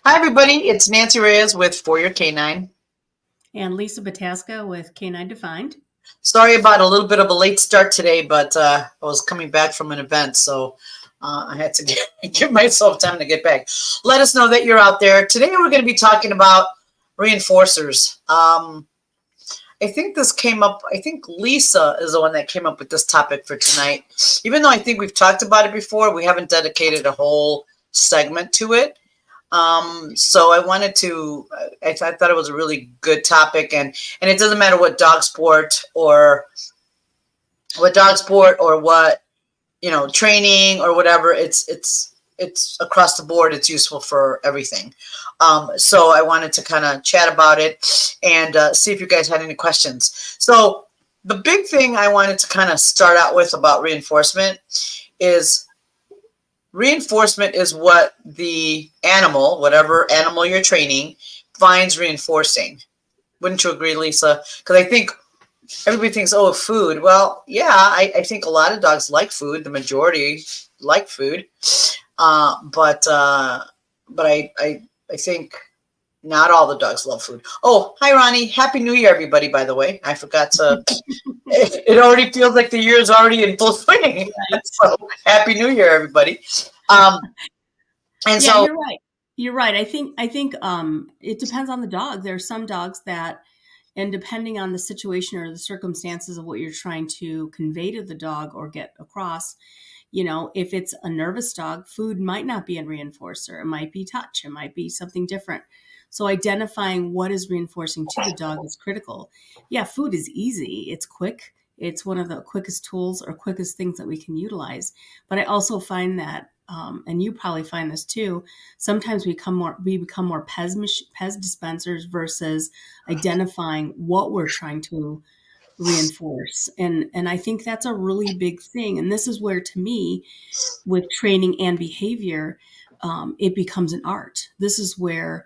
Hi, everybody. It's Nancy Reyes with For Your Canine. And Lisa Bataska with Canine Defined. Sorry about a little bit of a late start today, but I was coming back from an event, so I had to give myself time to get back. Let us know that you're out there. Today, we're going to be talking about reinforcers. I think this came up, I think Lisa is the one that came up with this topic for tonight. Even though I think we've talked about it before, we haven't dedicated a whole segment to it. So I wanted to, I thought it was a really good topic, and it doesn't matter what dog sport or what training or whatever. It's across the board. It's useful for everything. So I wanted to kind of chat about it and see if you guys had any questions. So the big thing I wanted to kind of start out with about reinforcement is what the animal, whatever animal you're training, finds reinforcing. Wouldn't you agree, Lisa? Because I think everybody thinks, oh, food. Well, yeah, I think a lot of dogs like food. The majority like food. But I think not all the dogs love food. Oh, hi, Ronnie. Happy New Year, everybody, by the way. I forgot to. It already feels like the year is already in full swing. So Happy New Year, everybody. And yeah, so you're right. You're right. I think it depends on the dog. There are some dogs that, and depending on the situation or the circumstances of what you're trying to convey to the dog or get across, if it's a nervous dog, food might not be a reinforcer. It might be touch. It might be something different. So identifying what is reinforcing to the dog is critical. Yeah, food is easy. It's quick. It's one of the quickest tools or quickest things that we can utilize. But I also find that, and you probably find this too, sometimes we become more Pez dispensers versus identifying what we're trying to reinforce. And I think that's a really big thing. And this is where, to me, with training and behavior, it becomes an art. This is where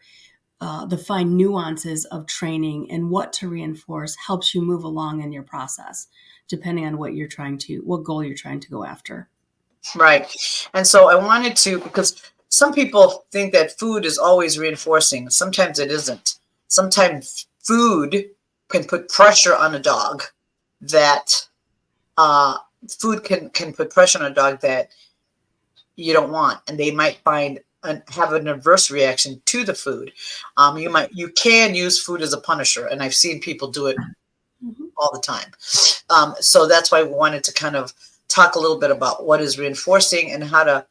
the fine nuances of training and what to reinforce helps you move along in your process, depending on what goal you're trying to go after. right. And so I wanted to, because some people think that food is always reinforcing. Sometimes it isn't. Sometimes food can put pressure on a dog that food can put pressure on a dog that you don't want, and they might have an adverse reaction to the food. You can use food as a punisher, and I've seen people do it all the time. So that's why we wanted to kind of talk a little bit about what is reinforcing and how to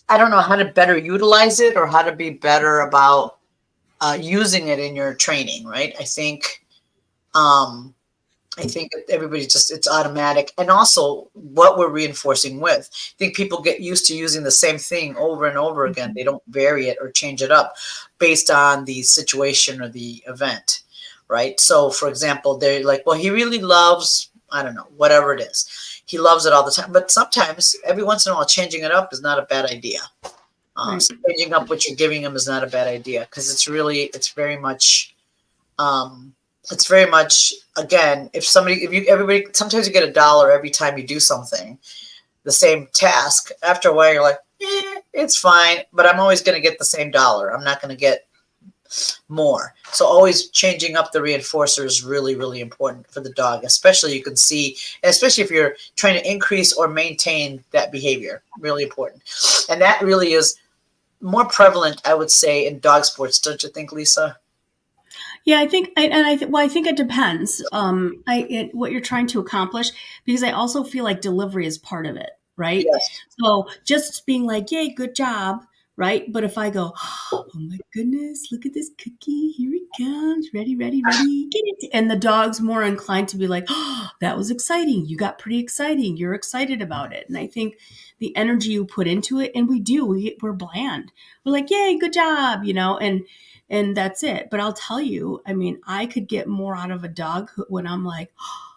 I don't know how to better utilize it or how to be better about using it in your training, right? I think everybody it's automatic. And also what we're reinforcing with. I think people get used to using the same thing over and over again. They don't vary it or change it up based on the situation or the event, right? So, for example, they're like, well, he really loves, I don't know, whatever it is. He loves it all the time. But sometimes, every once in a while, changing it up is not a bad idea. Right. So changing up what you're giving him is not a bad idea because it's very much again, everybody, sometimes you get $1 every time you do something, the same task. After a while, you're like, it's fine, but I'm always going to get the same $1. I'm not going to get more. So always changing up the reinforcer is really, really important for the dog, especially you can see, especially if you're trying to increase or maintain that behavior, really important. And that really is more prevalent, I would say, in dog sports. Don't you think, Lisa? Yeah, I think it depends. What you're trying to accomplish, because I also feel like delivery is part of it, right? Yes. So just being like, "Yay, good job," right? But if I go, "Oh my goodness, look at this cookie! Here it comes, ready, ready, ready, get it!" and the dog's more inclined to be like, "Oh, that was exciting! You got pretty exciting. You're excited about it." And I think the energy you put into it, and we're bland. We're like, "Yay, good job," and that's it. But I'll tell you, I mean, I could get more out of a dog when I'm like, oh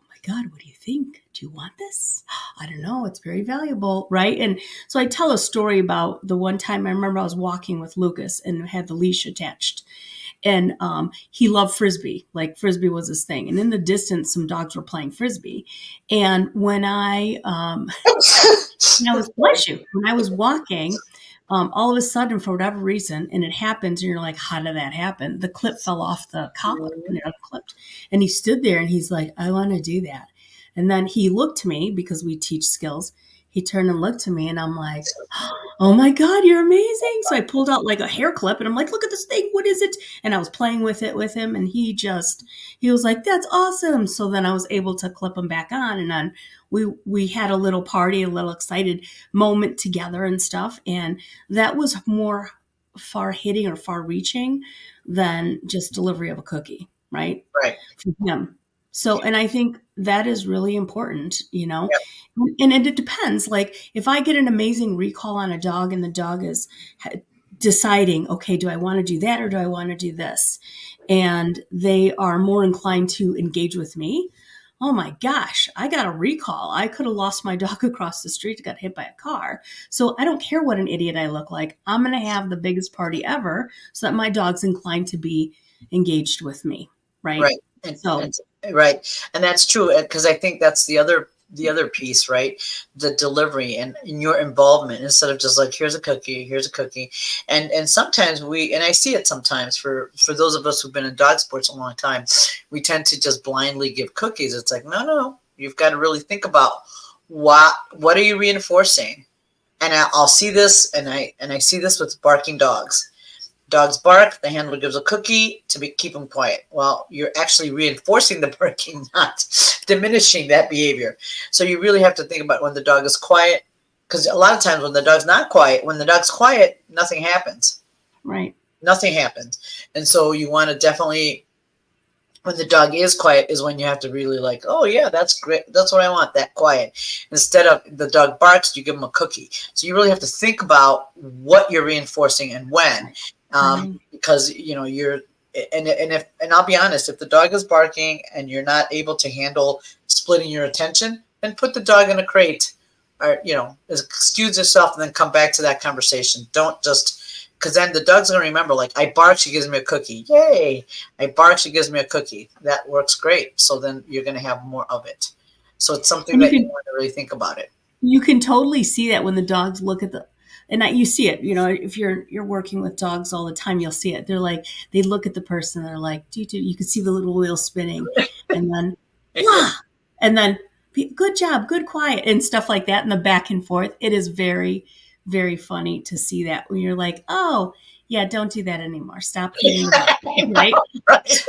my God, what do you think? Do you want this? I don't know. It's very valuable, right? And so I tell a story about the one time I remember I was walking with Lucas and had the leash attached. And he loved frisbee, like frisbee was his thing. And in the distance, some dogs were playing frisbee. And when I was walking, all of a sudden, for whatever reason, and it happens, and you're like, how did that happen? The clip fell off the collar and it unclipped. And he stood there and he's like, I want to do that. And then he looked to me because we teach skills. He turned and looked to me and I'm like, oh my God, you're amazing. So I pulled out like a hair clip and I'm like, look at this thing. What is it? And I was playing with it with him and he was like, that's awesome. So then I was able to clip him back on and then we had a little party, a little excited moment together and stuff. And that was more far hitting or far reaching than just delivery of a cookie, right? Right. For him. So, and I think that is really important, Yep. and it depends. Like if I get an amazing recall on a dog and the dog is deciding, okay, do I want to do that or do I want to do this? And they are more inclined to engage with me. Oh my gosh, I got a recall. I could have lost my dog across the street, got hit by a car. So I don't care what an idiot I look like. I'm going to have the biggest party ever so that my dog's inclined to be engaged with me. Right. Right. And, So, and right. And that's true because I think that's the other piece, right? The delivery and your involvement instead of just like here's a cookie. And sometimes and I see it sometimes for those of us who've been in dog sports a long time, we tend to just blindly give cookies. It's like, no, you've got to really think about what are you reinforcing? And I'll see this and I see this with barking dogs. Dogs bark, the handler gives a cookie to keep them quiet. Well, you're actually reinforcing the barking, not diminishing that behavior. So you really have to think about when the dog is quiet, because a lot of times when the dog's not quiet, when the dog's quiet, nothing happens. right. Nothing happens. And so you want to definitely, when the dog is quiet is when you have to really like, oh yeah, that's great. That's what I want, that quiet. Instead of the dog barks, you give them a cookie. So you really have to think about what you're reinforcing and when. Because you're and I'll be honest, if the dog is barking and you're not able to handle splitting your attention, then put the dog in a crate or excuse yourself and then come back to that conversation. Don't just because then the dog's gonna remember, like, I bark, she gives me a cookie. Yay. I bark, she gives me a cookie. That works great. So then you're gonna have more of it. So it's something And that you want to really think about it. you can totally see that when the dogs look at you see it, if you're working with dogs all the time, you'll see it. They're like, they look at the person, they're like, do, you can see the little wheel spinning and then, blah, and then good job, good quiet and stuff like that. And the back and forth, it is very, very funny to see that when you're like, oh yeah, don't do that anymore. Stop hitting the button, right? Right.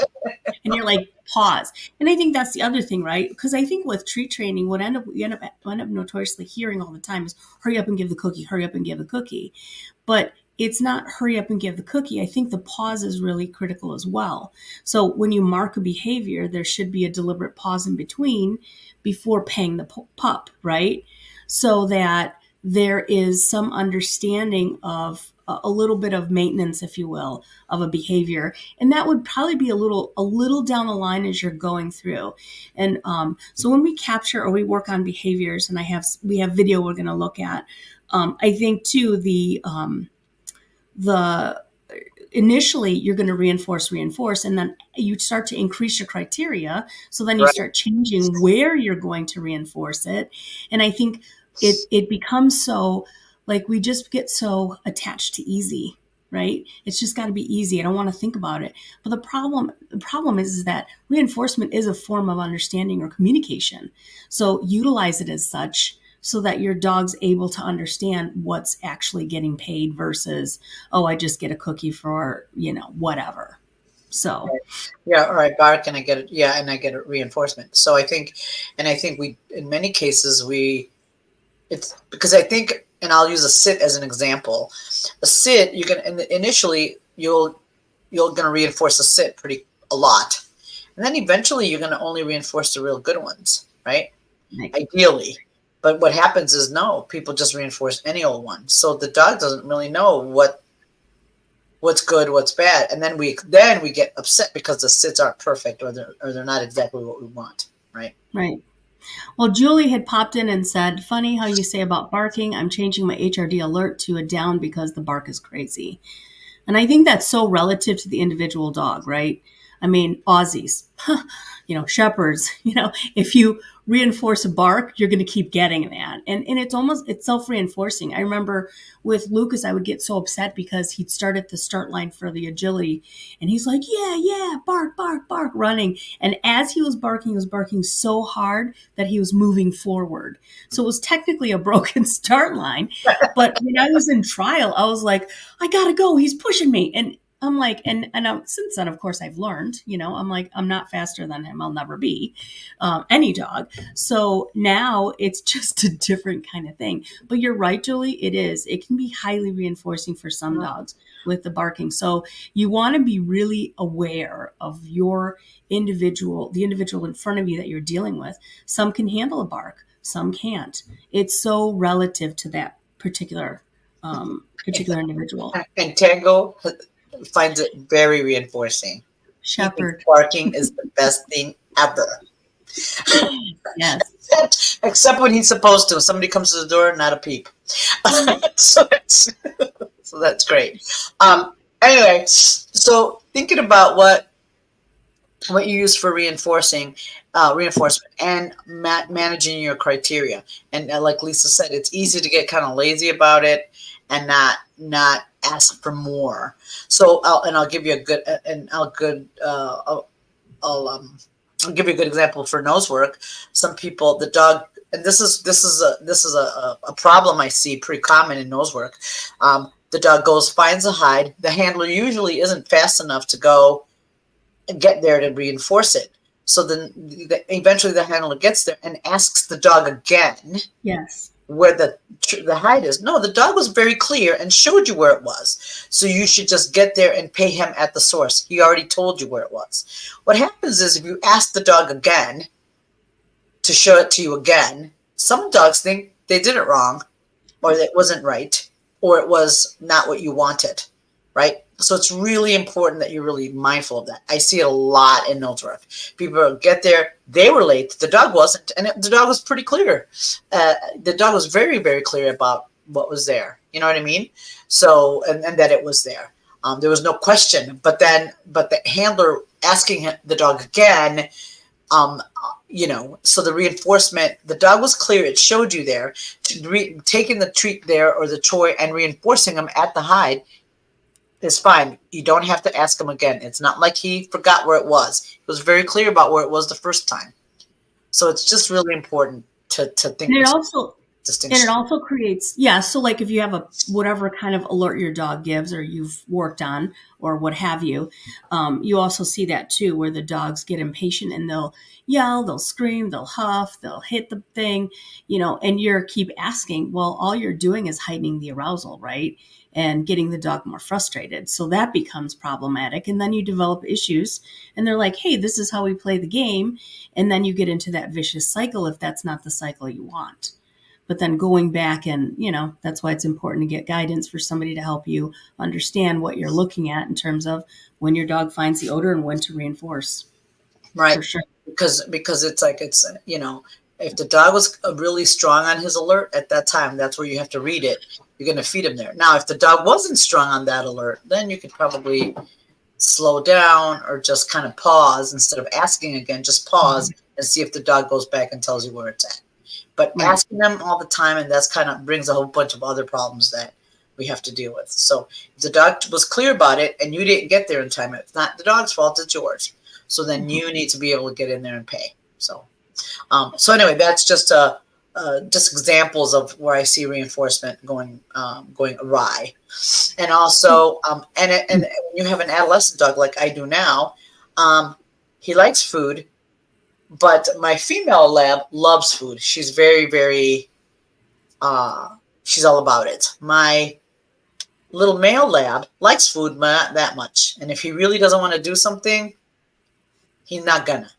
And you're like, pause. And I think that's the other thing, right? Because I think with treat training, we end up notoriously hearing all the time is hurry up and give the cookie, hurry up and give the cookie. But it's not hurry up and give the cookie. I think the pause is really critical as well. So when you mark a behavior, there should be a deliberate pause in between before paying the pup, right? So that there is some understanding of a little bit of maintenance, if you will, of a behavior. And that would probably be a little down the line as you're going through. And so when we capture or we work on behaviors, and we have video we're going to look at, I think too, the initially you're going to reinforce, and then you start to increase your criteria. So then you Right. start changing where you're going to reinforce it. And I think it becomes so, like, we just get so attached to easy, right? It's just got to be easy. I don't want to think about it. But the problem is that reinforcement is a form of understanding or communication. So utilize it as such so that your dog's able to understand what's actually getting paid versus, oh, I just get a cookie for, whatever. So, Yeah, or I bark and I get it. Yeah, and I get a reinforcement. So I think we, in many cases, it's because I think, and I'll use a sit as an example. A sit, you can initially you're going to reinforce a sit a lot, and then eventually you're going to only reinforce the real good ones, right? right. Ideally. But what happens is people just reinforce any old one. So the dog doesn't really know what's good, what's bad, and then we get upset because the sits aren't perfect or they're not exactly what we want, right? Right. Well, Julie had popped in and said, funny how you say about barking. I'm changing my HRD alert to a down because the bark is crazy. And I think that's so relative to the individual dog, right? I mean, Aussies, Shepherds, if you reinforce a bark, you're going to keep getting that. And it's self-reinforcing. I remember with Lucas, I would get so upset because he'd start at the start line for the agility and he's like, yeah, yeah, bark, bark, bark, running. And as he was barking so hard that he was moving forward. So it was technically a broken start line. But when I was in trial, I was like, I gotta go. He's pushing me. And I'm like, since then, of course, I've learned, I'm like, I'm not faster than him. I'll never be any dog. So now it's just a different kind of thing. But you're right, Julie, it is. It can be highly reinforcing for some dogs with the barking. So you want to be really aware of the individual in front of you that you're dealing with. Some can handle a bark, some can't. It's so relative to that particular individual. And Tango finds it very reinforcing. Shepherd. Barking is the best thing ever. Yes. Except when he's supposed to. Somebody comes to the door, not a peep. So that's great. Anyway, so thinking about what you use for reinforcement and managing your criteria. And like Lisa said, it's easy to get kind of lazy about it and not ask for more. So I'll give you a good example for nose work. Some people, the dog, and this is a problem I see pretty common in nose work. The dog finds a hide. The handler usually isn't fast enough to go and get there to reinforce it. So then eventually the handler gets there and asks the dog again. Yes. Where the hide is. No, the dog was very clear and showed you where it was. So you should just get there and pay him at the source. He already told you where it was. What happens is if you ask the dog again to show it to you again, some dogs think they did it wrong, or that it wasn't right, or it was not what you wanted, right? So it's really important that you're really mindful of that. I see it a lot in nose work. People get there, they were late, the dog wasn't, and the dog was pretty clear. The dog was very, very clear about what was there. You know what I mean? So, and that it was there. There was no question. But the handler asking the dog again, so the reinforcement, the dog was clear, it showed you there. Taking the treat there or the toy and reinforcing them at the hide is fine. You don't have to ask him again. It's not like he forgot where it was. He was very clear about where it was the first time. So it's just really important to think. And it also distinction. And it also creates, so like if you have whatever kind of alert your dog gives or you've worked on or what have you, you also see that too, where the dogs get impatient and they'll yell, they'll scream, they'll huff, they'll hit the thing, and you're keep asking, well, all you're doing is heightening the arousal, right? And getting the dog more frustrated. So that becomes problematic. And then you develop issues and they're like, hey, this is how we play the game. And then you get into that vicious cycle if that's not the cycle you want. But then going back and, that's why it's important to get guidance for somebody to help you understand what you're looking at in terms of when your dog finds the odor and when to reinforce. Right. For sure. Because it's like, if the dog was really strong on his alert at that time, that's where you have to read it. You're going to feed him there. Now, if the dog wasn't strong on that alert, then you could probably slow down or just kind of pause instead of asking again, just pause and see if the dog goes back and tells you where it's at. But asking them all the time, and that's kind of brings a whole bunch of other problems that we have to deal with. So if the dog was clear about it and you didn't get there in time, it's not the dog's fault, it's yours. So then you need to be able to get in there and pay. So anyway, that's just examples of where I see reinforcement going awry. And also, and when you have an adolescent dog like I do now, he likes food, but my female lab loves food. She's very, very, she's all about it. My little male lab likes food, but not that much. And if he really doesn't want to do something, he's not gonna.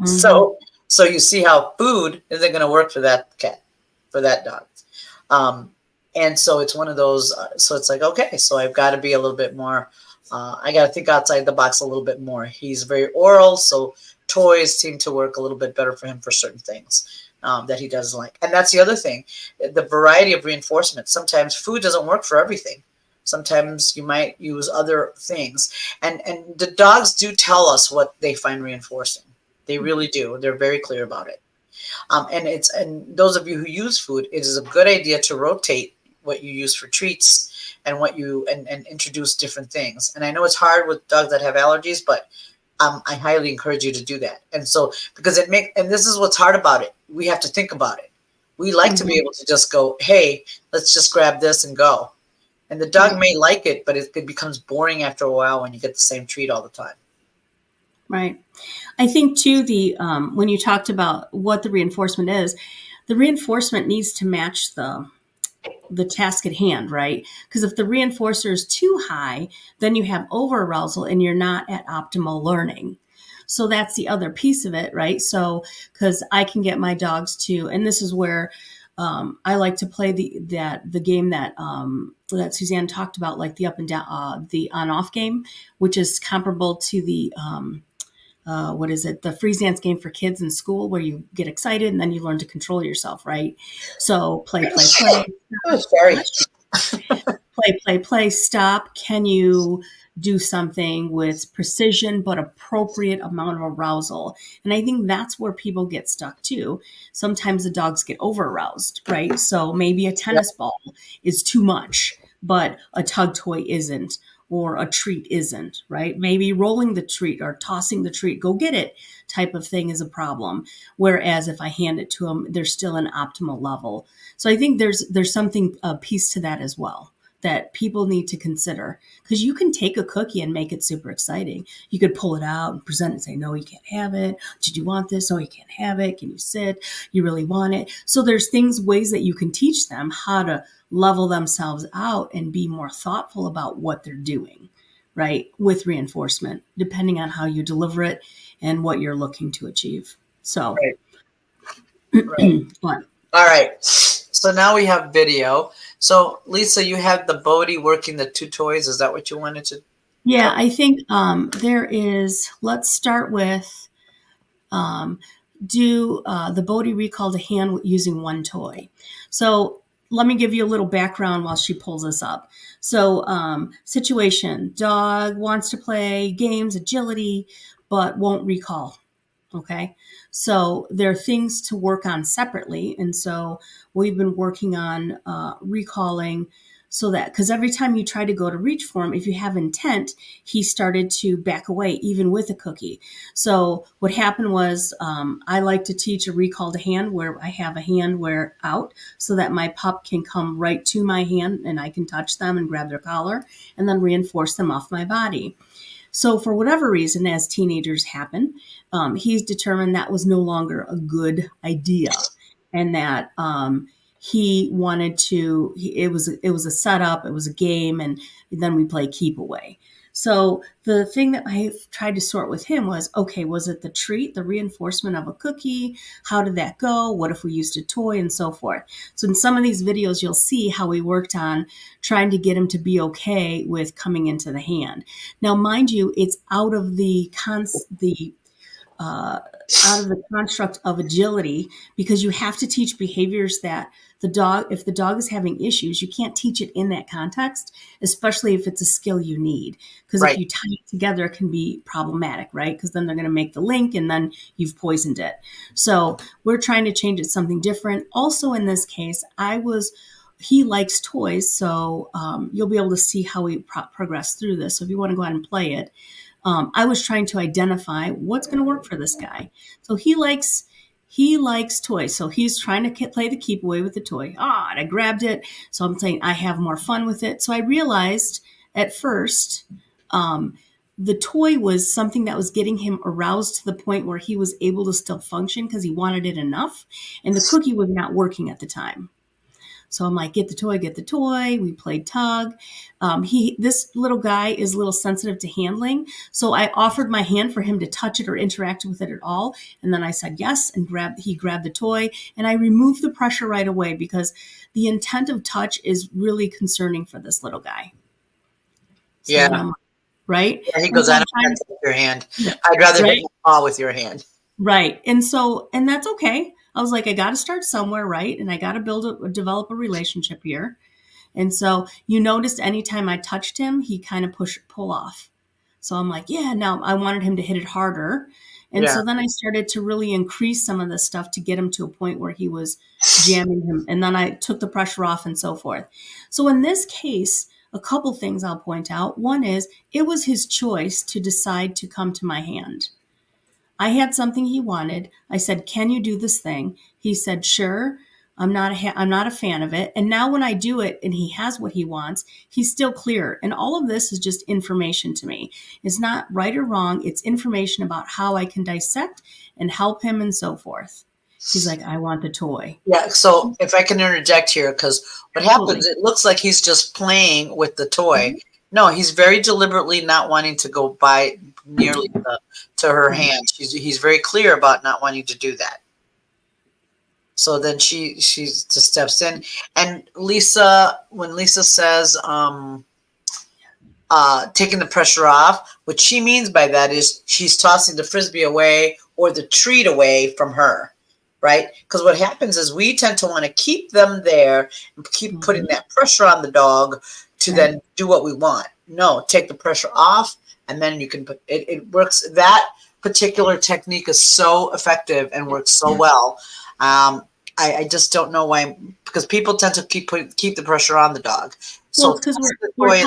So you see how food isn't going to work for that cat, for that dog. And so it's one of those, so it's like, okay, so I've got to be a little bit more, I got to think outside the box a little bit more. He's very oral, so toys seem to work a little bit better for him for certain things that he doesn't like. And that's the other thing, the variety of reinforcement. Sometimes food doesn't work for everything. Sometimes you might use other things. And the dogs do tell us what they find reinforcing. They really do. They're very clear about it. And those of you who use food, it is a good idea to rotate what you use for treats and and introduce different things. And I know it's hard with dogs that have allergies, but I highly encourage you to do that. And so, because and this is what's hard about it. We have to think about it. We like to be able to just go, hey, let's just grab this and go. And the dog may like it, but it becomes boring after a while when you get the same treat all the time. Right. I think too, when you talked about what the reinforcement is, the reinforcement needs to match the task at hand, right? Because if the reinforcer is too high, then you have over arousal and you're not at optimal learning. So that's the other piece of it, right? So, because I can get my dogs to, and this is where I like to play the game that Suzanne talked about, like the up and down, the on off game, which is comparable to the the freeze dance game for kids in school, where you get excited and then you learn to control yourself, right? So play, Oh, sorry. play, stop. Can you do something with precision but appropriate amount of arousal? And I think that's where people get stuck too. Sometimes the dogs get over aroused, right? So maybe a tennis ball is too much, but a tug toy isn't, or a treat isn't, right? Maybe rolling the treat or tossing the treat, go get it type of thing is a problem. Whereas if I hand it to them, they're still an optimal level. So I think there's something, a piece to that as well, that people need to consider, because you can take a cookie and make it super exciting. You could pull it out and present it and say, no, you can't have it. Did you want this? Oh, you can't have it. Can you sit? You really want it? So there's ways that you can teach them how to level themselves out and be more thoughtful about what they're doing, right? With reinforcement, depending on how you deliver it and what you're looking to achieve. So, Right. All right. So now we have video. So Lisa, you had the Bodhi working the two toys. Is that what you wanted to? Yeah, I think let's start with do the Bodhi recall to hand using one toy. So let me give you a little background while she pulls this up. So situation, dog wants to play games, agility, but won't recall. Okay. So there are things to work on separately. And so we've been working on recalling, so that, because every time you try to go to reach for him, if you have intent, he started to back away, even with a cookie. So what happened was I like to teach a recall to hand, where I have a hand where out, so that my pup can come right to my hand and I can touch them and grab their collar and then reinforce them off my body. So for whatever reason, as teenagers happen, he's determined that was no longer a good idea, and that he wanted to. It was a setup, it was a game, and then we play keep away. So the thing that I tried to sort with him was, okay, was it the treat, the reinforcement of a cookie? How did that go? What if we used a toy, and so forth? So in some of these videos, you'll see how we worked on trying to get him to be okay with coming into the hand. Now, mind you, it's out of the construct of agility, because you have to teach behaviors that if the dog is having issues, you can't teach it in that context, especially if it's a skill you need. Because Right. if you tie it together, it can be problematic, right? Because then they're going to make the link and then you've poisoned it. So we're trying to change it to something different. Also, in this case, he likes toys, so you'll be able to see how we progress through this. So if you want to go ahead and play it, I was trying to identify what's going to work for this guy. So he likes toys. So he's trying to play the keep away with the toy. And I grabbed it. So I'm saying I have more fun with it. So I realized at first the toy was something that was getting him aroused to the point where he was able to still function because he wanted it enough. And the cookie was not working at the time. So I'm like, get the toy. We played tug. This little guy is a little sensitive to handling. So I offered my hand for him to touch it or interact with it at all. And then I said yes, and he grabbed the toy, and I removed the pressure right away, because the intent of touch is really concerning for this little guy. So Yeah. Right. Yeah, he goes, I don't want to touch your hand. I'd rather hit my paw with your hand. Right. And that's okay. I was like, I got to start somewhere, right? And I got to develop a relationship here. And so you noticed anytime I touched him, he kind of pull off. So I'm like, yeah, now I wanted him to hit it harder. And Yeah. so then I started to really increase some of the stuff to get him to a point where he was jamming him. And then I took the pressure off and so forth. So in this case, a couple things I'll point out. One is it was his choice to decide to come to my hand. I had something he wanted. I said, "Can you do this thing?" He said, "Sure." I'm not a fan of it. And now when I do it and he has what he wants, he's still clear. And all of this is just information to me. It's not right or wrong. It's information about how I can dissect and help him and so forth. He's like, "I want the toy." Yeah. So if I can interject here, because what Absolutely. happens, it looks like he's just playing with the toy. Mhm. No, he's very deliberately not wanting to go by nearly to her Right. hand. He's very clear about not wanting to do that. So then she just steps in, and Lisa, when Lisa says, taking the pressure off, what she means by that is she's tossing the frisbee away or the treat away from her, right? Because what happens is we tend to want to keep them there and keep putting Mhm. that pressure on the dog to Right. then do what we want. No, take the pressure off, and then you can put it. It works. That particular technique is so effective and works so well. I just don't know why, because people tend to keep the pressure on the dog. Well, So it's because toss the we're toy,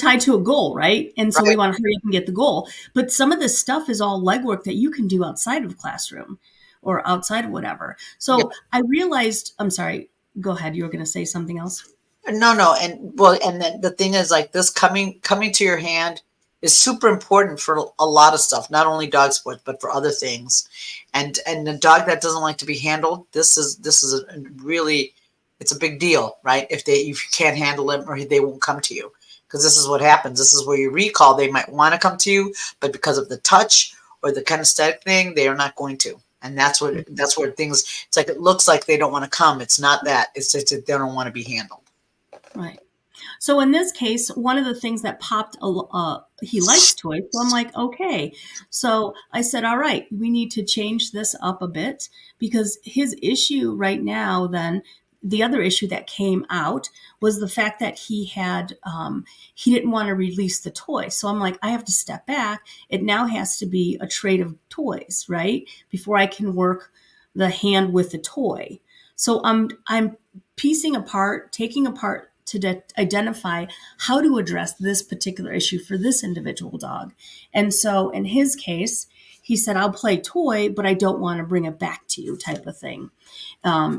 tied to a goal, right? And so we right? want to hurry up and get the goal. But some of this stuff is all legwork that you can do outside of classroom or outside of whatever. Yeah. So I realized, I'm sorry, go ahead. You were going to say something else. No, and well, and then the thing is, like, this coming to your hand is super important for a lot of stuff, not only dog sports, but for other things. And the dog that doesn't like to be handled, this is a really, it's a big deal, right? If you can't handle them, or they won't come to you, because this is what happens. This is where you recall. They might want to come to you, but because of the touch or the kinesthetic thing, they are not going to. And that's where things. It's like it looks like they don't want to come. It's not that. It's just that they don't want to be handled. Right. So in this case, one of the things that popped, he likes toys. So I'm like, okay. So I said, all right, we need to change this up a bit because his issue right now, then the other issue that came out was the fact that he didn't want to release the toy. So I'm like, I have to step back. It now has to be a trade of toys, right? Before I can work the hand with the toy. So I'm piecing apart, taking apart to identify how to address this particular issue for this individual dog. And so in his case, he said, "I'll play toy, but I don't want to bring it back to you," type of thing.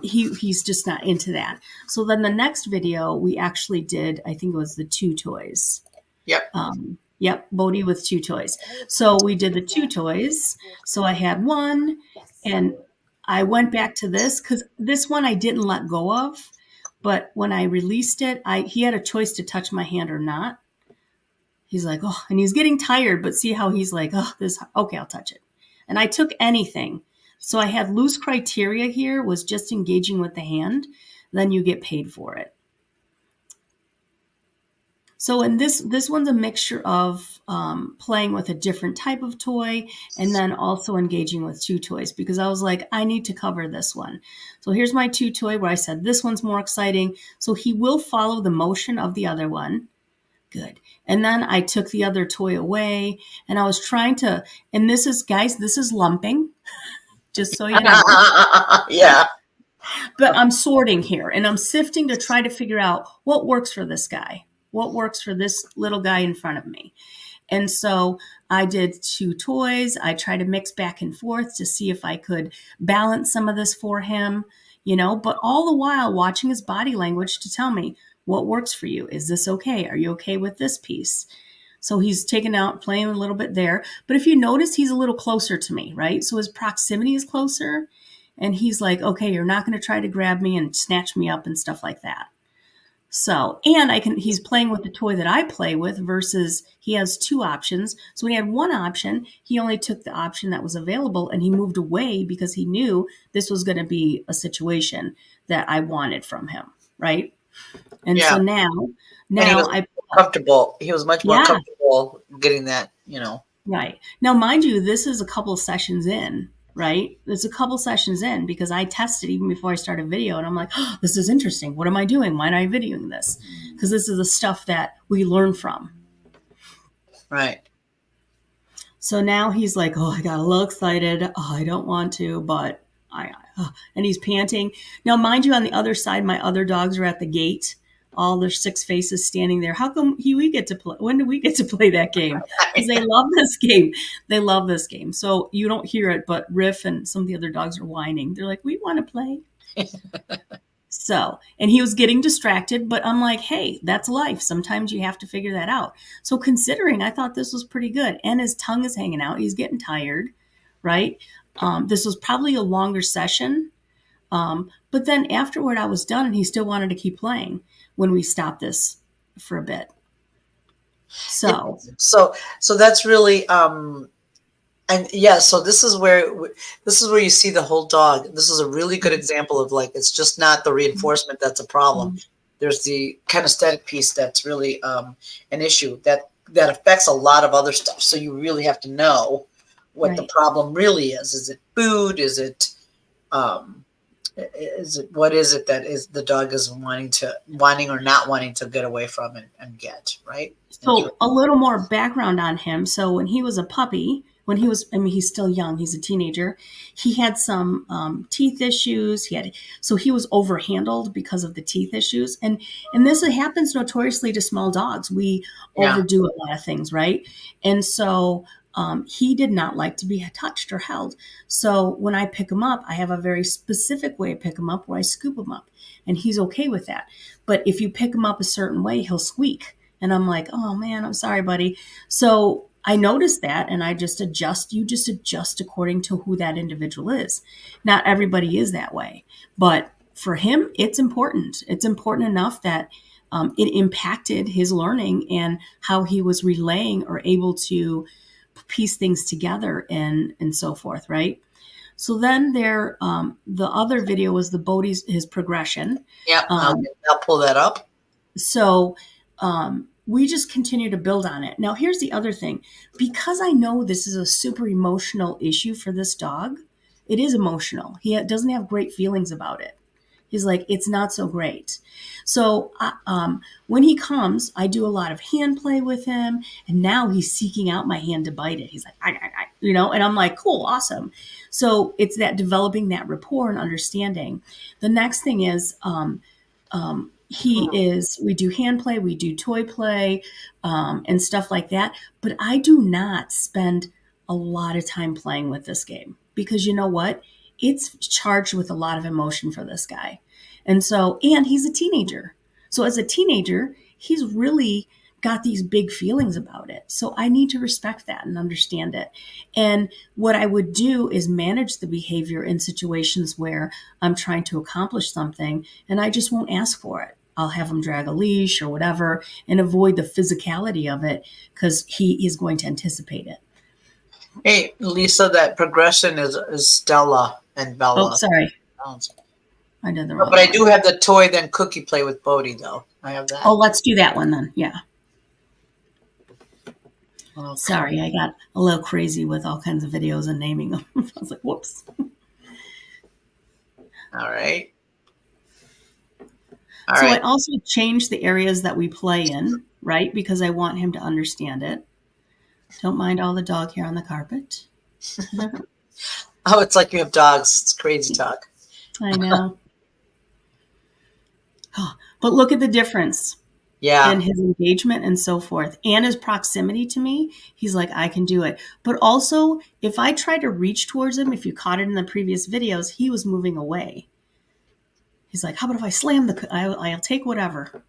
He's just not into that. So then the next video we actually did, I think it was the two toys. Yep. Yep, Bodhi with two toys. So we did the two toys. So I had one, and I went back to this because this one I didn't let go of. But when I released it, he had a choice to touch my hand or not. He's like, "Oh," and he's getting tired, but see how he's like, "Oh, okay, I'll touch it." And I took anything. So I had loose criteria here was just engaging with the hand. Then you get paid for it. So in this one's a mixture of playing with a different type of toy and then also engaging with two toys because I was like, I need to cover this one. So here's my two toy where I said this one's more exciting. So he will follow the motion of the other one. Good. And then I took the other toy away and I was trying to, and this is lumping, just so you know. Yeah. But I'm sorting here and I'm sifting to try to figure out what works for this guy, what works for this little guy in front of me. And so I did two toys. I tried to mix back and forth to see if I could balance some of this for him, but all the while watching his body language to tell me what works for you. Is this okay? Are you okay with this piece? So he's taken out, playing a little bit there. But if you notice, he's a little closer to me, right? So his proximity is closer. And he's like, okay, you're not going to try to grab me and snatch me up and stuff like that. So, and he's playing with the toy that I play with versus he has two options. So when he had one option, he only took the option that was available and he moved away because he knew this was going to be a situation that I wanted from him. Right. And Yeah. so now And he was comfortable. He was much more comfortable getting that, Right. Now, mind you, this is a couple of sessions in, right? It's a couple sessions in because I tested even before I started video and I'm like, oh, this is interesting. What am I doing? Why am I videoing this? Because this is the stuff that we learn from. Right. So now he's like, oh, I got a little excited. Oh, I don't want to, but and he's panting. Now, mind you, on the other side, my other dogs are at the gate. All their six faces standing there. How come we get to play? When do we get to play that game? Because they love this game. They love this game. So you don't hear it, but Riff and some of the other dogs are whining. They're like, we want to play. So, and he was getting distracted, but I'm like, hey, that's life. Sometimes you have to figure that out. So, considering, I thought this was pretty good. And his tongue is hanging out. He's getting tired, right? This was probably a longer session. But then afterward, I was done and he still wanted to keep playing when we stopped this for a bit. So, so that's really, and yeah, so this is where you see the whole dog. This is a really good example of, like, it's just not the reinforcement that's a problem. There's the kinesthetic piece that's really an issue that affects a lot of other stuff. So you really have to know what the problem really is. Is it food? Is it what is it that is the dog is wanting or not wanting to get away from and get, right? So a little more background on him. So when he was a puppy, he's still young, he's a teenager, he had some teeth issues. So he was overhandled because of the teeth issues. And this happens notoriously to small dogs. We overdo a lot of things, right? And so he did not like to be touched or held. So when I pick him up, I have a very specific way to pick him up where I scoop him up. And he's okay with that. But if you pick him up a certain way, he'll squeak. And I'm like, oh man, I'm sorry, buddy. So I noticed that and I just adjust. You just adjust according to who that individual is. Not everybody is that way. But for him, it's important. It's important enough that it impacted his learning and how he was relaying or able to piece things together and so forth, right? So then the other video was the Bodhi's, his progression. Yeah, I'll pull that up. So we just continue to build on it. Now, here's the other thing. Because I know this is a super emotional issue for this dog, it is emotional. He doesn't have great feelings about it. He's like, it's not so great. So when he comes, I do a lot of hand play with him. And now he's seeking out my hand to bite it. He's like, and I'm like, cool, awesome. So it's that developing that rapport and understanding. The next thing is we do hand play, we do toy play, and stuff like that. But I do not spend a lot of time playing with this game because you know what? It's charged with a lot of emotion for this guy. And he's a teenager. So as a teenager, he's really got these big feelings about it. So I need to respect that and understand it. And what I would do is manage the behavior in situations where I'm trying to accomplish something and I just won't ask for it. I'll have him drag a leash or whatever and avoid the physicality of it because he is going to anticipate it. Hey, Lisa, that progression is Stella and Bella. Oh, sorry. I did the wrong. But I do have the toy then cookie play with Bodhi though. I have that. Oh, let's do that one then. Yeah. Okay. Sorry, I got a little crazy with all kinds of videos and naming them. I was like, whoops. All right. I also changed the areas that we play in, right? Because I want him to understand it. Don't mind all the dog hair on the carpet. Oh, it's like you have dogs. It's crazy talk. I know. But look at the difference. Yeah. And his engagement and so forth. And his proximity to me. He's like, I can do it. But also, if I tried to reach towards him, if you caught it in the previous videos, he was moving away. He's like, how about if I slam I'll take whatever.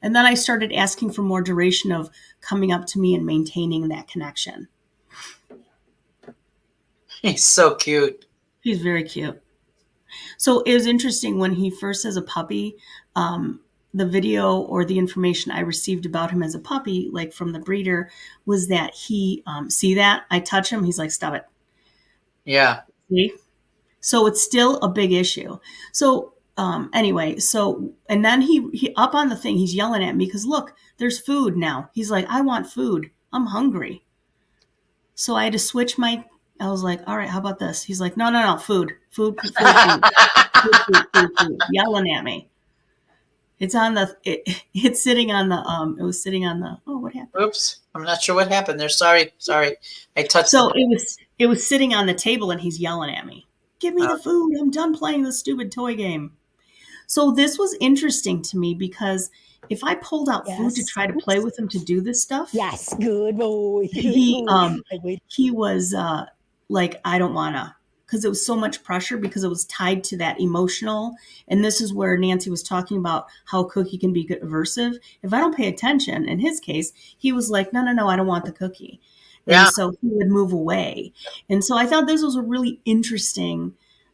And then I started asking for more duration of coming up to me and maintaining that connection. He's so cute. He's very cute. So it was interesting when he first as a puppy, the video or the information I received about him as a puppy, like from the breeder, was that he, see that? I touch him, he's like, stop it. Yeah. See? So it's still a big issue. So anyway, and then he up on the thing, he's yelling at me because look, there's food now. He's like, I want food. I'm hungry. So I had to switch I was like, all right, how about this? He's like, no, food, yelling at me. It's on the. It's sitting on the. It was sitting on the. Oh, what happened? Oops, I'm not sure what happened there. Sorry. I touched. So it was sitting on the table, and he's yelling at me. Give me the food. I'm done playing this stupid toy game. So this was interesting to me because if I pulled out food to try to play with him to do this stuff, Yes, good boy. Good he boy. he was like, I don't wanna, because it was so much pressure because it was tied to that emotional. And this is where Nancy was talking about how cookie can be aversive. If I don't pay attention, in his case, he was like, no, I don't want the cookie. Yeah. And so he would move away. And so I thought this was a really interesting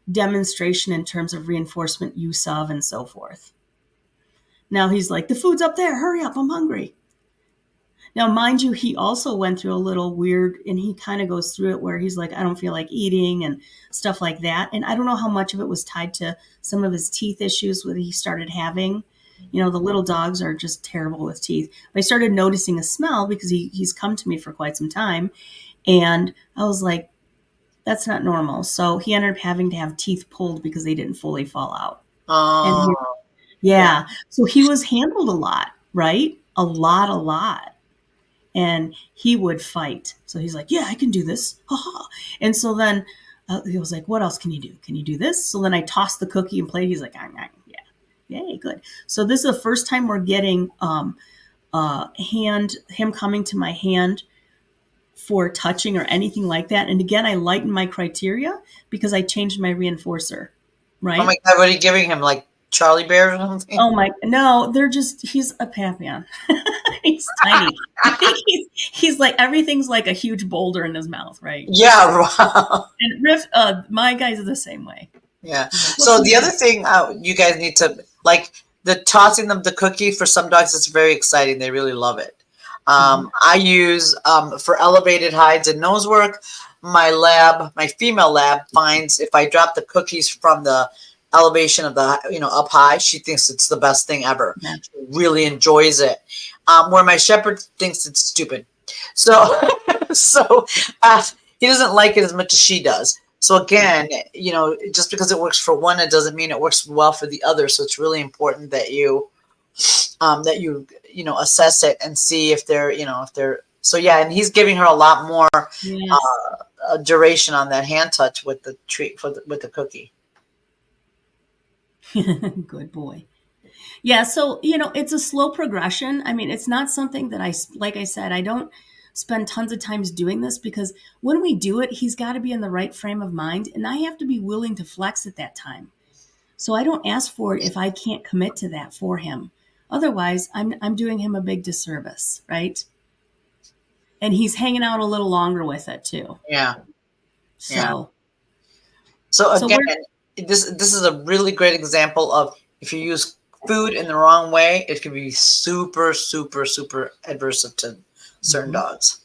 demonstration in terms of reinforcement, use of, and so forth. Now he's like, the food's up there. Hurry up. I'm hungry. Now, mind you, he also went through a little weird, and he kind of goes through it where he's like, I don't feel like eating and stuff like that. And I don't know how much of it was tied to some of his teeth issues that he started having. You know, the little dogs are just terrible with teeth. But I started noticing a smell because he's come to me for quite some time. And I was like, that's not normal. So he ended up having to have teeth pulled because they didn't fully fall out. And yeah. So he was handled a lot, right? A lot. And he would fight. So he's like, yeah, I can do this. Ha-ha. And so then he was like, what else can you do? Can you do this? So then I tossed the cookie and played. He's like, yeah. Yay, good. So this is the first time we're getting him coming to my hand for touching or anything like that. And again, I lightened my criteria because I changed my reinforcer, right? Oh my God, what are you giving him? Like Charlie Bear or something? Oh my, no, he's a Papillon. He's tiny. I think he's like, everything's like a huge boulder in his mouth, right? Yeah, wow. And Riff, my guys are the same way. Yeah. So the other thing you guys need to, like, the tossing them the cookie for some dogs, it's very exciting. They really love it. I use, for elevated hides and nose work, my female lab finds if I drop the cookies from the elevation of the, up high, she thinks it's the best thing ever. Yeah. She really enjoys it. Where my shepherd thinks it's stupid. So, he doesn't like it as much as she does. So again, just because it works for one, it doesn't mean it works well for the other. So it's really important that you assess it and see if they're. So yeah, and he's giving her a lot more duration on that hand touch with the treat with the cookie. Good boy. Yeah, so it's a slow progression. I mean, it's not something that like I said, I don't spend tons of times doing this because when we do it, he's got to be in the right frame of mind, and I have to be willing to flex at that time. So I don't ask for it if I can't commit to that for him. Otherwise, I'm doing him a big disservice, right? And he's hanging out a little longer with it too. Yeah. So again, this is a really great example of if you use food in the wrong way, it can be super, super, super adversive to certain dogs.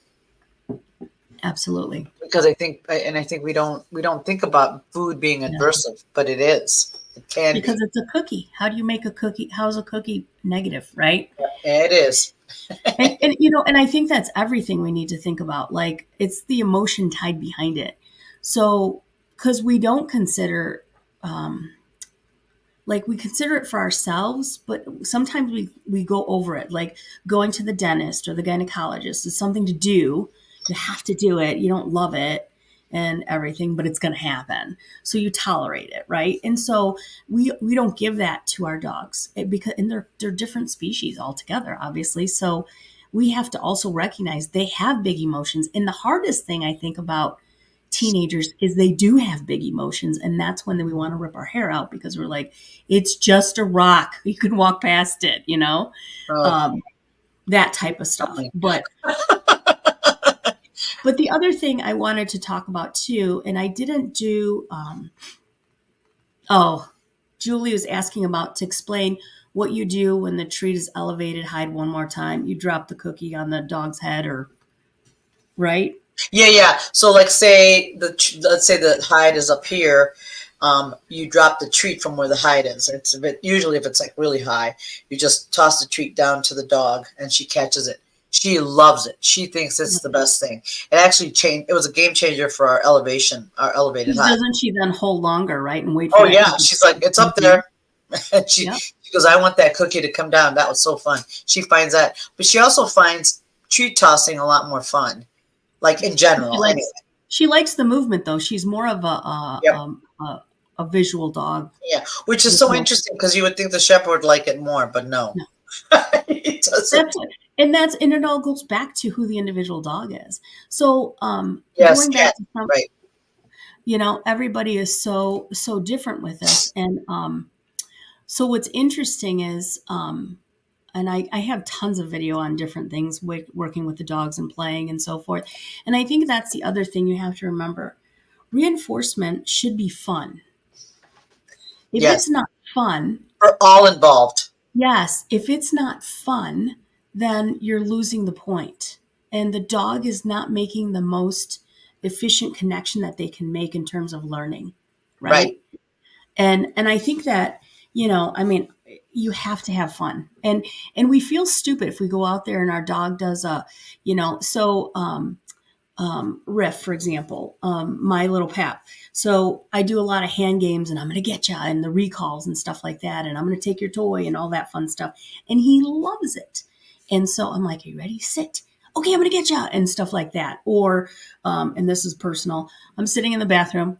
Absolutely. Because I think we don't think about food being adversive, but it is. It can because it's a cookie. How do you make a cookie? How's a cookie negative, right? Yeah, it is. and I think that's everything we need to think about. Like, it's the emotion tied behind it. So, because we don't consider, we consider it for ourselves, but sometimes we go over it. Like going to the dentist or the gynecologist is something to do. You have to do it. You don't love it and everything, but it's going to happen. So you tolerate it, right? And so we don't give that to our dogs because they're different species altogether, obviously. So we have to also recognize they have big emotions. And the hardest thing I think about teenagers is they do have big emotions, and that's when we want to rip our hair out because we're like, it's just a rock, you can walk past it, that type of stuff. But the other thing I wanted to talk about too, and I didn't do Julie was asking about to explain what you do when the treat is elevated hide one more time. You drop the cookie on the dog's head, or right? Yeah. So let's say the hide is up here. You drop the treat from where the hide is. It's usually if it's like really high, you just toss the treat down to the dog and she catches it. She loves it. She thinks it's the best thing. It actually changed. It was a game changer for our elevated hide. Doesn't she then hold longer, right, and wait? Oh yeah, she's like, it's up there, and she goes, I want that cookie to come down. That was so fun. She finds that, but she also finds treat tossing a lot more fun, like in general. Anyway. She likes the movement, though. She's more of Yep. a visual dog. Yeah, which is so interesting because you would think the shepherd would like it more, but no. He doesn't. And it all goes back to who the individual dog is. So Yes, going back to some, right. you know, everybody is so different with this. And so what's interesting is and I have tons of video on different things working with the dogs and playing and so forth. And I think that's the other thing you have to remember. Reinforcement should be fun. If Yes. it's not fun, For all involved. yes, if it's not fun, then you're losing the point. And the dog is not making the most efficient connection that they can make in terms of learning, right? And I think that, you know, I mean, you have to have fun. And we feel stupid if we go out there and our dog does a, you know, so Riff, for example, my little Pap. So I do a lot of hand games and I'm going to get you and the recalls and stuff like that. And I'm going to take your toy and all that fun stuff. And he loves it. And so I'm like, are you ready? Sit. Okay, I'm going to get you and stuff like that. Or, and this is personal, I'm sitting in the bathroom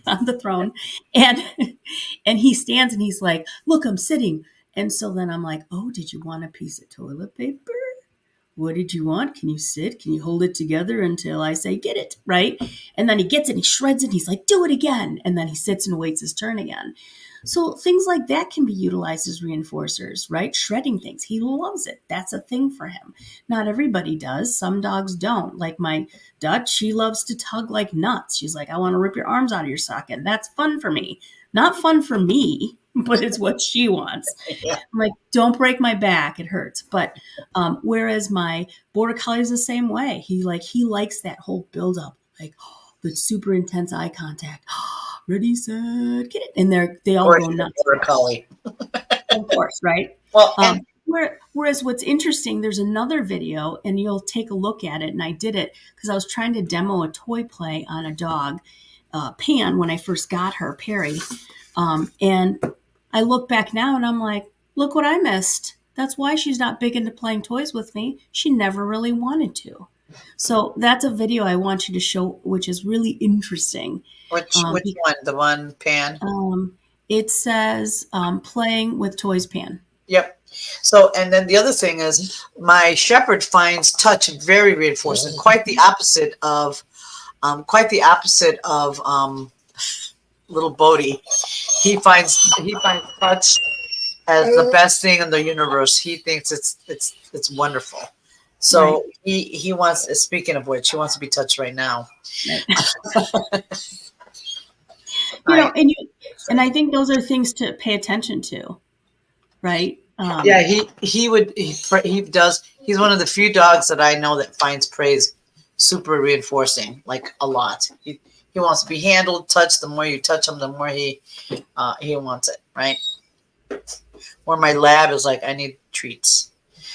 on the throne and he stands and he's like, look, I'm sitting. And so then I'm like, oh, did you want a piece of toilet paper? What did you want? Can you sit? Can you hold it together until I say get it? Right? And then he gets it, he shreds it, he's like, do it again. And then he sits and waits his turn again. So things like that can be utilized as reinforcers, right? Shredding things. He loves it. That's a thing for him. Not everybody does. Some dogs don't. Like my Dutch, she loves to tug like nuts. She's like, I want to rip your arms out of your socket. That's fun for me. Not fun for me, but it's what she wants. Yeah. I'm like, don't break my back. It hurts. But whereas my Border Collie is the same way. He likes that whole buildup, like the super intense eye contact. Ready, set, get it. And they all go nuts. Border Collie. Of course, right? Well, Whereas what's interesting, there's another video, and you'll take a look at it. And I did it because I was trying to demo a toy play on a dog, Pan, when I first got her, Perry. And I look back now and I'm like, look what I missed. That's why she's not big into playing toys with me. She never really wanted to. So that's a video I want you to show, which is really interesting. which one? The one, Pan? It says playing with toys, Pan. Yep. So, and then the other thing is my shepherd finds touch very reinforcing, quite the opposite of little Bodie. He finds touch as the best thing in the universe. He thinks it's wonderful. So right. he wants, speaking of which, he wants to be touched right now. Right. You know, and I think those are things to pay attention to, right? Yeah, he does. He's one of the few dogs that I know that finds praise super reinforcing, like a lot. He wants to be handled, touched. The more you touch him, the more he wants it, right? Where my lab is like, I need treats.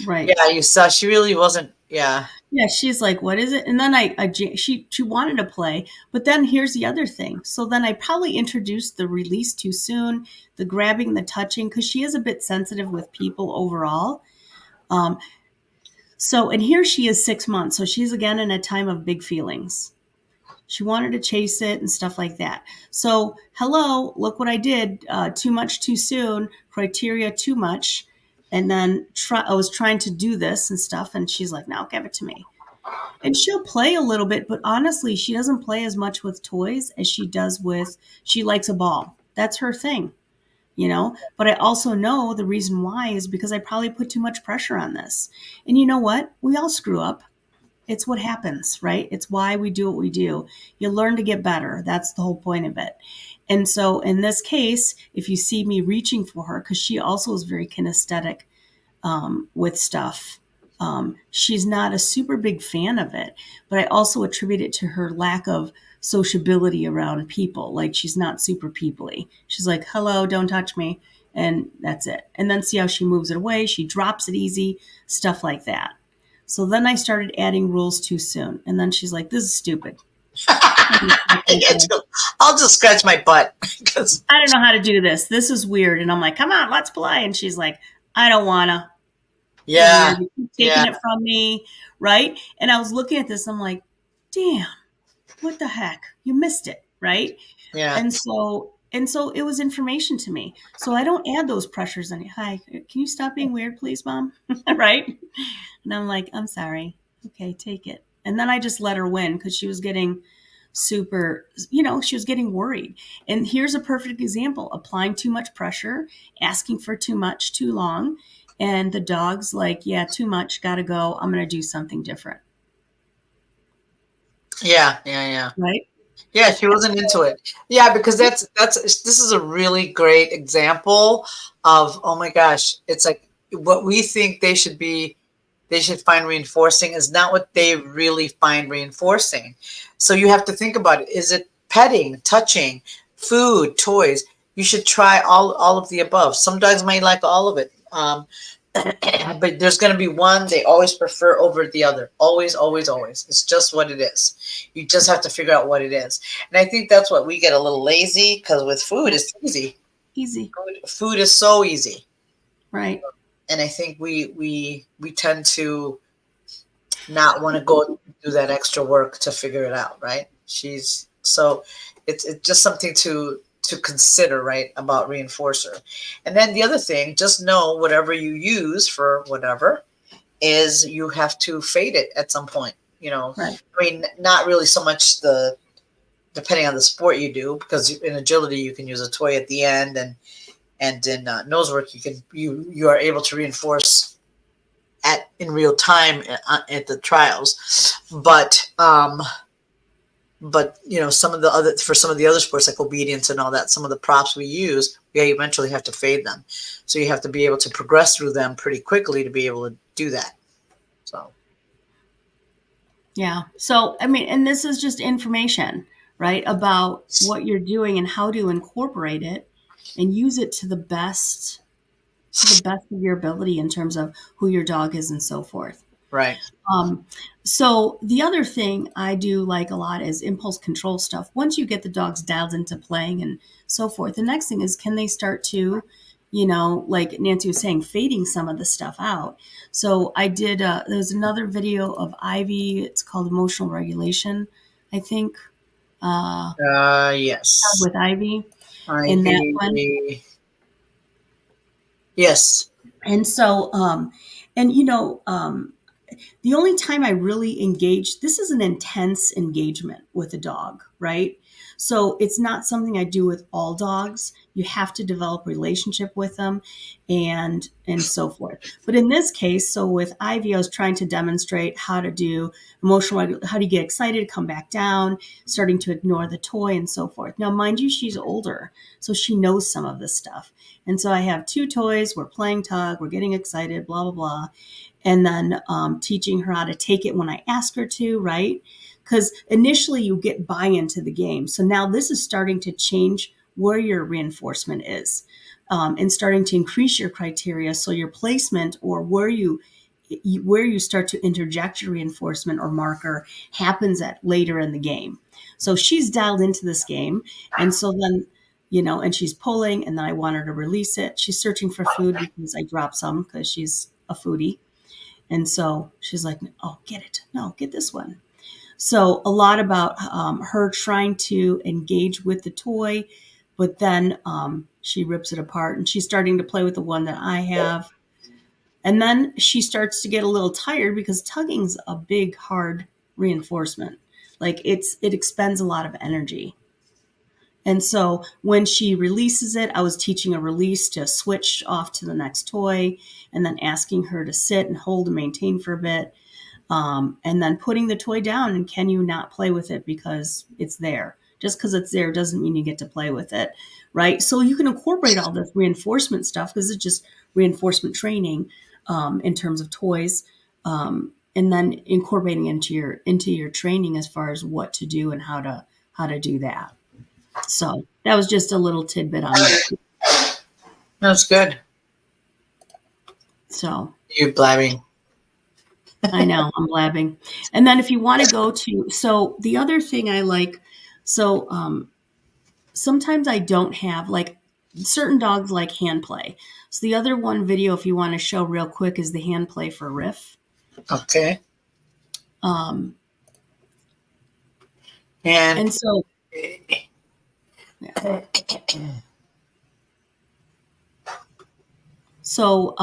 Right. Yeah, you saw she really wasn't. Yeah. Yeah, she's like, what is it? And then she wanted to play, but then here's the other thing. So then I probably introduced the release too soon, the grabbing, the touching, because she is a bit sensitive with people overall. So, and here she is 6 months. So she's again in a time of big feelings. She wanted to chase it and stuff like that. So, hello, look what I did. Too much, too soon. Criteria, too much. And then I was trying to do this and stuff. And she's like, no, give it to me. And she'll play a little bit. But honestly, she doesn't play as much with toys as she does she likes a ball. That's her thing, you know. But I also know the reason why is because I probably put too much pressure on this. And you know what? We all screw up. It's what happens, right? It's why we do what we do. You learn to get better. That's the whole point of it. And so in this case, if you see me reaching for her, because she also is very kinesthetic with stuff, she's not a super big fan of it, but I also attribute it to her lack of sociability around people. Like she's not super people-y. She's like, hello, don't touch me. And that's it. And then see how she moves it away. She drops it easy, stuff like that. So then I started adding rules too soon. And then she's like, this is stupid. I'll just scratch my butt because I don't know how to do this. This is weird. And I'm like, come on, let's play. And she's like, I don't wanna. yeah, You keep yeah, taking it from me, right? And I was looking at this, I'm like, damn, what the heck? You missed it, right? yeah, And so it was information to me. So I don't add those pressures on you. Hi, can you stop being weird, please, Mom? Right? And I'm like, I'm sorry. Okay, take it. And then I just let her win because she was getting super, she was getting worried. And here's a perfect example: applying too much pressure, asking for too much too long. And the dog's like, yeah, too much, gotta go. I'm going to do something different. yeah. Right? Yeah, she wasn't into it. Yeah, because this is a really great example of, oh my gosh, it's like what we think they should find reinforcing is not what they really find reinforcing. So you have to think about it. Is it petting, touching, food, toys? You should try all of the above. Some dogs might like all of it. But there's going to be one they always prefer over the other. Always, always, always. It's just what it is. You just have to figure out what it is. And I think that's what we get a little lazy because with food, it's easy. Easy. Food is so easy. Right. And I think we tend to not want to go do that extra work to figure it out, right? So it's just something to consider, right, about reinforcer. And then the other thing, just know whatever you use for whatever is you have to fade it at some point, Right. I mean, not really so much depending on the sport you do, because in agility you can use a toy at the end, and in nose work you are able to reinforce in real time at the trials, but some of the other sports like obedience and all that, some of the props we use, we eventually have to fade them. So you have to be able to progress through them pretty quickly to be able to do that. So. Yeah. So, I mean, and this is just information, right, about what you're doing and how to incorporate it and use it to the best of your ability in terms of who your dog is and so forth. Right. So the other thing I do like a lot is impulse control stuff. Once you get the dogs dialed into playing and so forth, the next thing is, can they start to, like Nancy was saying, fading some of the stuff out. So I did, there's another video of Ivy. It's called Emotional Regulation, I think. Yes. With Ivy. In that one. Yes. And so, the only time I really engage, this is an intense engagement with a dog, right? So it's not something I do with all dogs. You have to develop a relationship with them and so forth. But in this case, so with Ivy, I was trying to demonstrate how to do how do you get excited, come back down, starting to ignore the toy and so forth. Now, mind you, she's older, so she knows some of this stuff. And so I have two toys, we're playing tug, we're getting excited, blah, blah, blah. And then teaching her how to take it when I ask her to, right? Because initially you get buy-in to the game. So now this is starting to change where your reinforcement is and starting to increase your criteria. So your placement or where you start to interject your reinforcement or marker happens at later in the game. So she's dialed into this game. And so then, and she's pulling, and then I want her to release it. She's searching for food because I dropped some because she's a foodie. And so she's like, oh, get it. No, get this one. So a lot about her trying to engage with the toy, but then she rips it apart and she's starting to play with the one that I have. And then she starts to get a little tired because tugging's a big, hard reinforcement. Like it expends a lot of energy. And so when she releases it, I was teaching a release to switch off to the next toy and then asking her to sit and hold and maintain for a bit. And then putting the toy down, and can you not play with it because it's there? Just because it's there doesn't mean you get to play with it, right? So you can incorporate all this reinforcement stuff because it's just reinforcement training in terms of toys, and then incorporating into your training as far as what to do and how to do that. So that was just a little tidbit on that. That's good. So you're blabbing. I know, I'm blabbing. And then if you want to go to, so the other thing I like So sometimes I don't have, like, certain dogs like hand play. So the other one video, if you want to show real quick, is the hand play for Riff. Okay. Um, And and so, so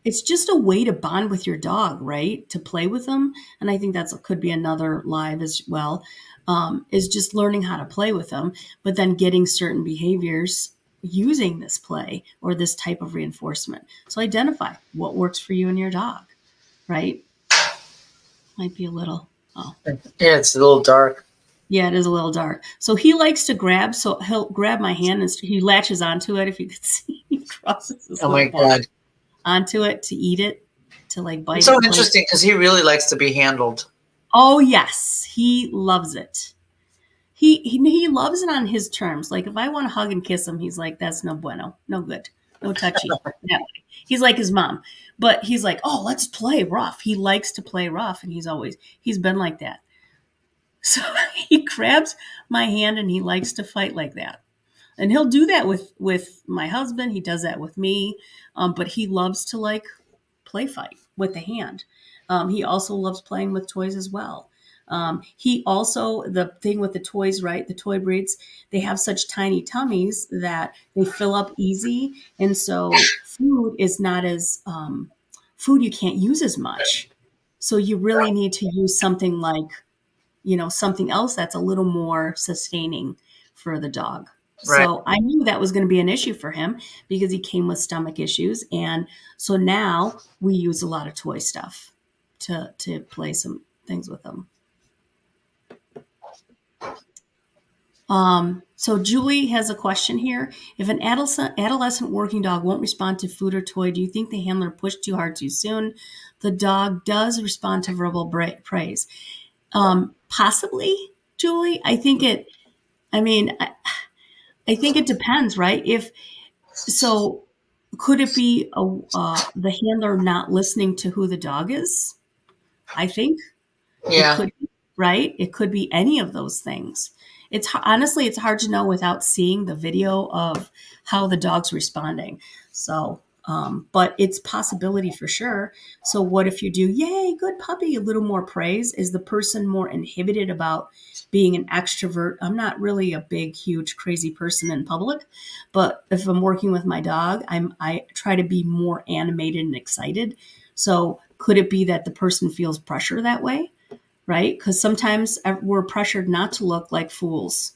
it's just a way to bond with your dog, right? To play with them. And I think that's could be another live as well, is just learning how to play with them, but then getting certain behaviors using this play or this type of reinforcement. So identify what works for you and your dog, right? Might be a little, oh. yeah, it's a little dark. Yeah, it is a little dark. So he likes to grab, so he'll grab my hand and he latches onto it. If you could see, he crosses his Oh my little paw God. onto it to eat it, to like bite It's it. so play. interesting because he really likes to be handled. Oh yes, he loves it. He loves it on his terms. Like if I want to hug and kiss him, he's like, "That's no bueno, no good, no touchy." That way. He's like his mom, but he's like, "Oh, let's play rough." He likes to play rough, and he's been like that. So he grabs my hand and he likes to fight like that. And he'll do that with my husband. He does that with me, but he loves to like play fight with the hand. He also loves playing with toys as well. He also, the thing with the toys, right? The toy breeds, they have such tiny tummies that they fill up easy, and so food is not as food you can't use as much. So you really need to use something like, something else that's a little more sustaining for the dog. Right. So I knew that was going to be an issue for him because he came with stomach issues. And so now we use a lot of toy stuff to play some things with him. So Julie has a question here. If an adolescent working dog won't respond to food or toy, do you think the handler pushed too hard too soon? The dog does respond to verbal praise. Possibly, Julie. I think it depends, right? Could it be the handler not listening to who the dog is? I think Yeah. it could be, right? It could be any of those things. Honestly, it's hard to know without seeing the video of how the dog's responding. So, but it's possibility for sure. So what if you do, yay, good puppy, a little more praise? Is the person more inhibited about being an extrovert? I'm not really a big, huge, crazy person in public, but if I'm working with my dog, I try to be more animated and excited. So could it be that the person feels pressure that way? Right? Because sometimes we're pressured not to look like fools,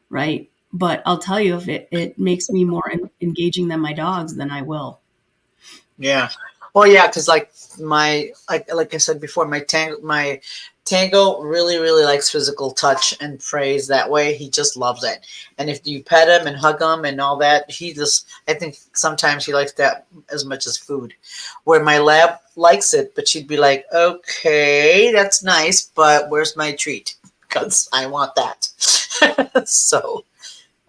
right? But I'll tell you, if it makes me more engaging than my dogs, then I will. Yeah. Well, yeah, because like I said before, my Tango really, really likes physical touch and praise that way. He just loves it. And if you pet him and hug him and all that, I think sometimes he likes that as much as food. Where my lab likes it, but she'd be like, okay, that's nice, but where's my treat? Because I want that. So.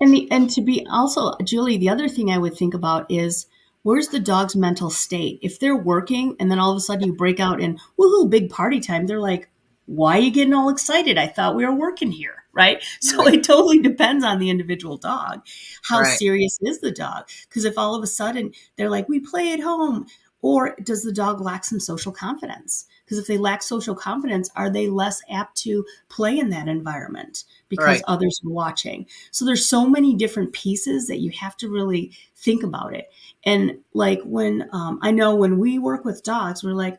And to be also, Julie, the other thing I would think about is, where's the dog's mental state? If they're working and then all of a sudden you break out in woohoo, big party time, they're like, why are you getting all excited? I thought we were working here, right? So it totally depends on the individual dog. How serious is the dog? Because if all of a sudden they're like, we play at home, or does the dog lack some social confidence? Because if they lack social confidence, are they less apt to play in that environment because others are watching? So there's so many different pieces that you have to really think about it. And like when I know when we work with dogs, we're like,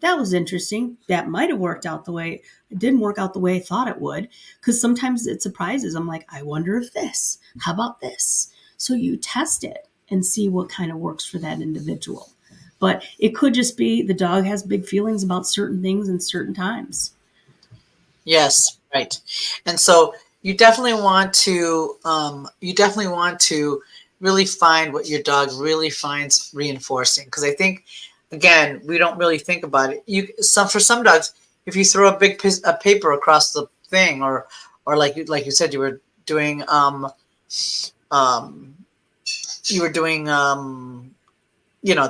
that was interesting. That might have worked out the way it didn't work out the way I thought it would. Because sometimes it surprises. I'm like, I wonder if this, how about this? So you test it and see what kind of works for that individual. But it could just be the dog has big feelings about certain things in certain times. Yes, right. And so you definitely want to really find what your dog really finds reinforcing. Because I think, again, we don't really think about it. For some dogs, if you throw a big piece of paper across the thing, or like you said, you were doing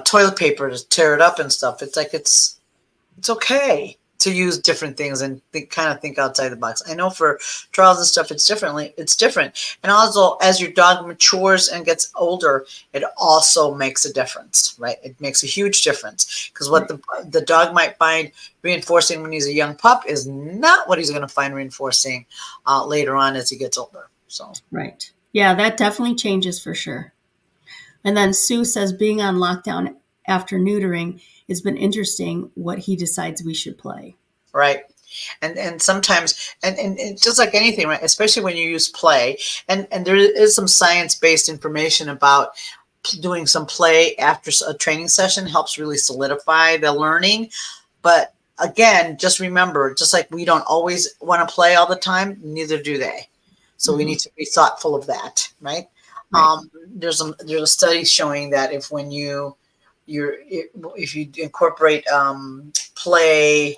toilet paper to tear it up and stuff. It's like it's okay. to use different things and kind of think outside the box. I know for trials and stuff, it's different. And also as your dog matures and gets older, it also makes a difference, right? It makes a huge difference because what the dog might find reinforcing when he's a young pup is not what he's going to find reinforcing later on as he gets older. So, Right. Yeah, that definitely changes for sure. And then Sue says being on lockdown after neutering, it's been interesting what he decides we should play. right. And sometimes, and just like anything, right? Especially when you use play, and there is some science-based information about doing some play after a training session helps really solidify the learning. But again, just remember, just like we don't always want to play all the time, neither do they. So we need to be thoughtful of that, right? Right. There's a study showing that if you incorporate play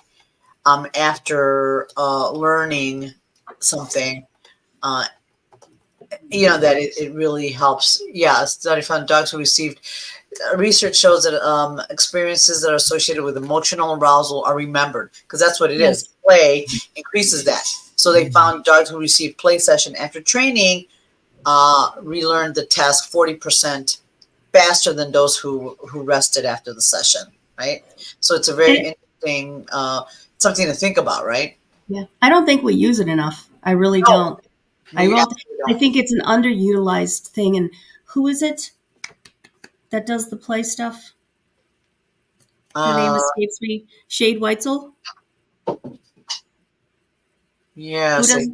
after learning something, that it really helps. Yeah, a study found dogs who received research shows that experiences that are associated with emotional arousal are remembered because that's what it is. Play increases that. So they found dogs who received play session after training relearned the task 40% faster than those who rested after the session, right? So it's a very interesting something to think about, right? Yeah. I don't think we use it enough. I really don't. I think it's an underutilized thing. And who is it that does the play stuff? Her name escapes me. Shade Weitzel? Yes. Who does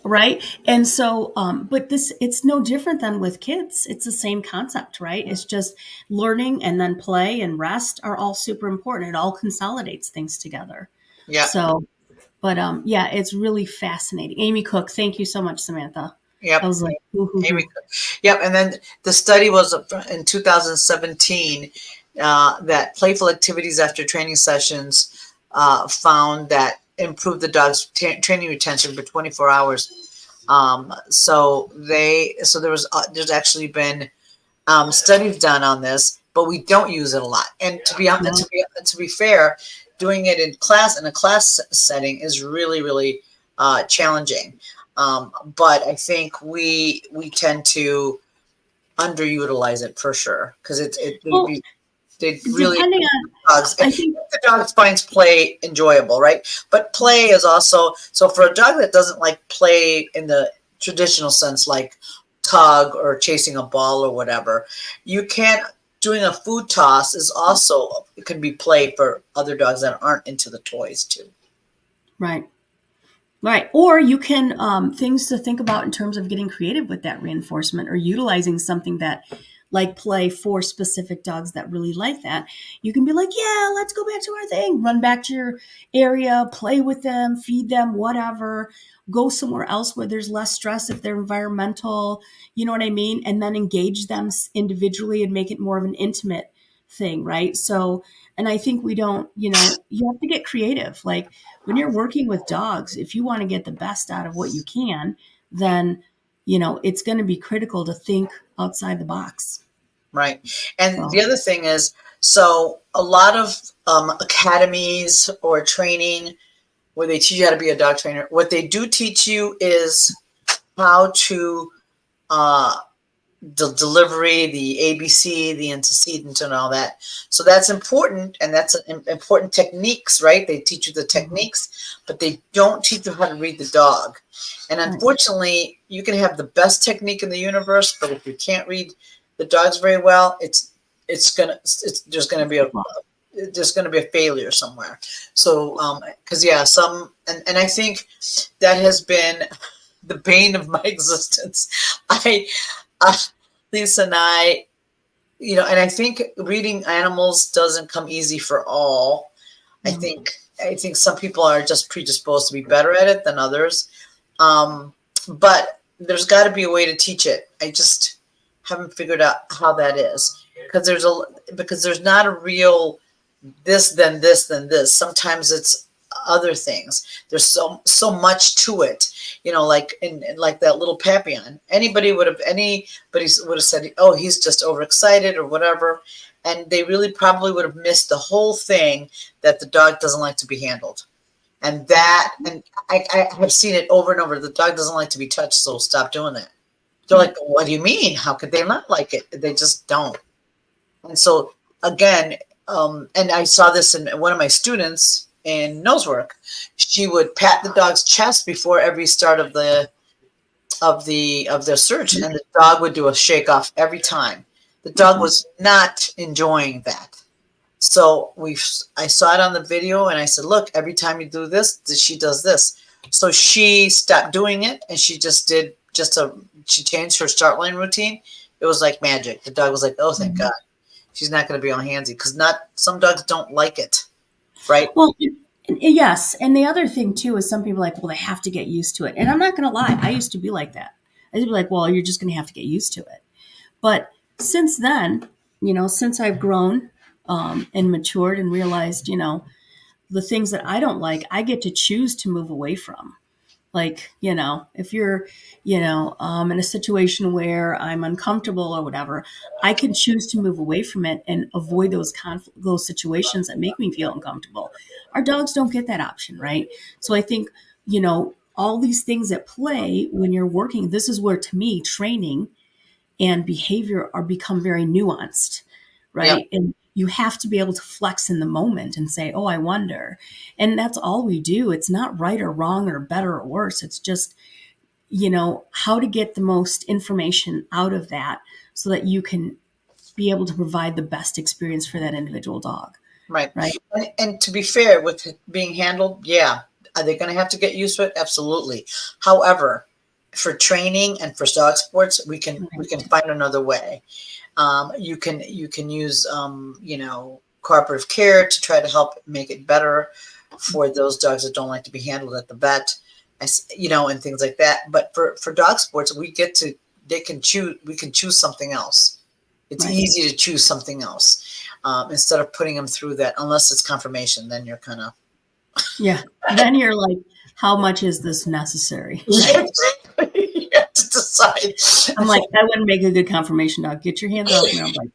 right? And so, but it's no different than with kids. It's the same concept, right? It's just learning and then play and rest are all super important. It all consolidates things together. Yeah. So, but yeah, it's really fascinating. Amy Cook, thank you so much, Samantha. Yep. I was like, Amy Cook. Yep. And then the study was in 2017 that playful activities after training sessions found that improved the dog's training retention for 24 hours. So there's actually been studies done on this, but we don't use it a lot. And to be honest, to be fair, doing it in a class setting is really, really challenging. But I think we tend to underutilize it for sure because they really depending on dogs. I think The dog finds play enjoyable, right? But play is also so for a dog that doesn't like play in the traditional sense, like tug or chasing a ball or whatever. Doing a food toss is also it can be play for other dogs that aren't into the toys too. right. Right. Or you can, things to think about in terms of getting creative with that reinforcement or utilizing something that like play for specific dogs that really like that. You can be like, yeah, let's go back to our thing, run back to your area, play with them, feed them, whatever, go somewhere else where there's less stress if they're environmental, you know what I mean? And then engage them individually and make it more of an intimate thing. Right. So, and I think you have to get creative. Like when you're working with dogs, if you want to get the best out of what you can, then, it's going to be critical to think outside the box. Right. And the other thing is, so a lot of academies or training where they teach you how to be a dog trainer, what they do teach you is how to the delivery, the ABC, the antecedent, and all that. So that's important, and that's important techniques, right? They teach you the techniques, but they don't teach you how to read the dog. And unfortunately, you can have the best technique in the universe, but if you can't read the dogs very well, there's gonna be a failure somewhere. So, because and I think that has been the bane of my existence. Lisa and I, and I think reading animals doesn't come easy for all. I think some people are just predisposed to be better at it than others. But there's got to be a way to teach it. I just haven't figured out how that is because there's not a real this, then this, then this. Sometimes it's other things. There's so much to it. Like like that little Papillon. Anybody would have said, oh, he's just overexcited or whatever. and they really probably would have missed the whole thing, that the dog doesn't like to be handled. And I have seen it over and over. The dog doesn't like to be touched, so stop doing that. They're like, what do you mean? How could they not like it? They just don't. And so again, and I saw this in one of my students in nosework. She would pat the dog's chest before every start of the search, and the dog would do a shake off every time. The dog was not enjoying that. So I saw it on the video, and I said, look, every time you do this, she does this. So she stopped doing it, and she just did she changed her start line routine. It was like magic. The dog was like, oh, thank God. She's not going to be all handsy, because some dogs don't like it, right? Well, yes. And the other thing too is some people are like, well, they have to get used to it. And I'm not going to lie. I used to be like that. I used to be like, well, you're just going to have to get used to it. But since then, since I've grown and matured and realized, the things that I don't like, I get to choose to move away from. Like, if you're, in a situation where I'm uncomfortable or whatever, I can choose to move away from it and avoid those situations that make me feel uncomfortable. Our dogs don't get that option, right? So I think, all these things at play when you're working, this is where, to me, training and behavior become very nuanced, right? Yeah. And you have to be able to flex in the moment and say, oh, I wonder. And that's all we do. It's not right or wrong or better or worse. It's just, how to get the most information out of that so that you can be able to provide the best experience for that individual dog. Right. And to be fair, with it being handled, yeah. Are they going to have to get used to it? Absolutely. However, for training and for dog sports, we can find another way. You can use cooperative care to try to help make it better for those dogs that don't like to be handled at the vet, and things like that. But for dog sports, we can choose something else. It's easy to choose something else instead of putting them through that. Unless it's confirmation, then you're kind of then you're like, how much is this necessary? You have to decide. I'm like, that wouldn't make a good confirmation dog. Get your hands off me. I'm like,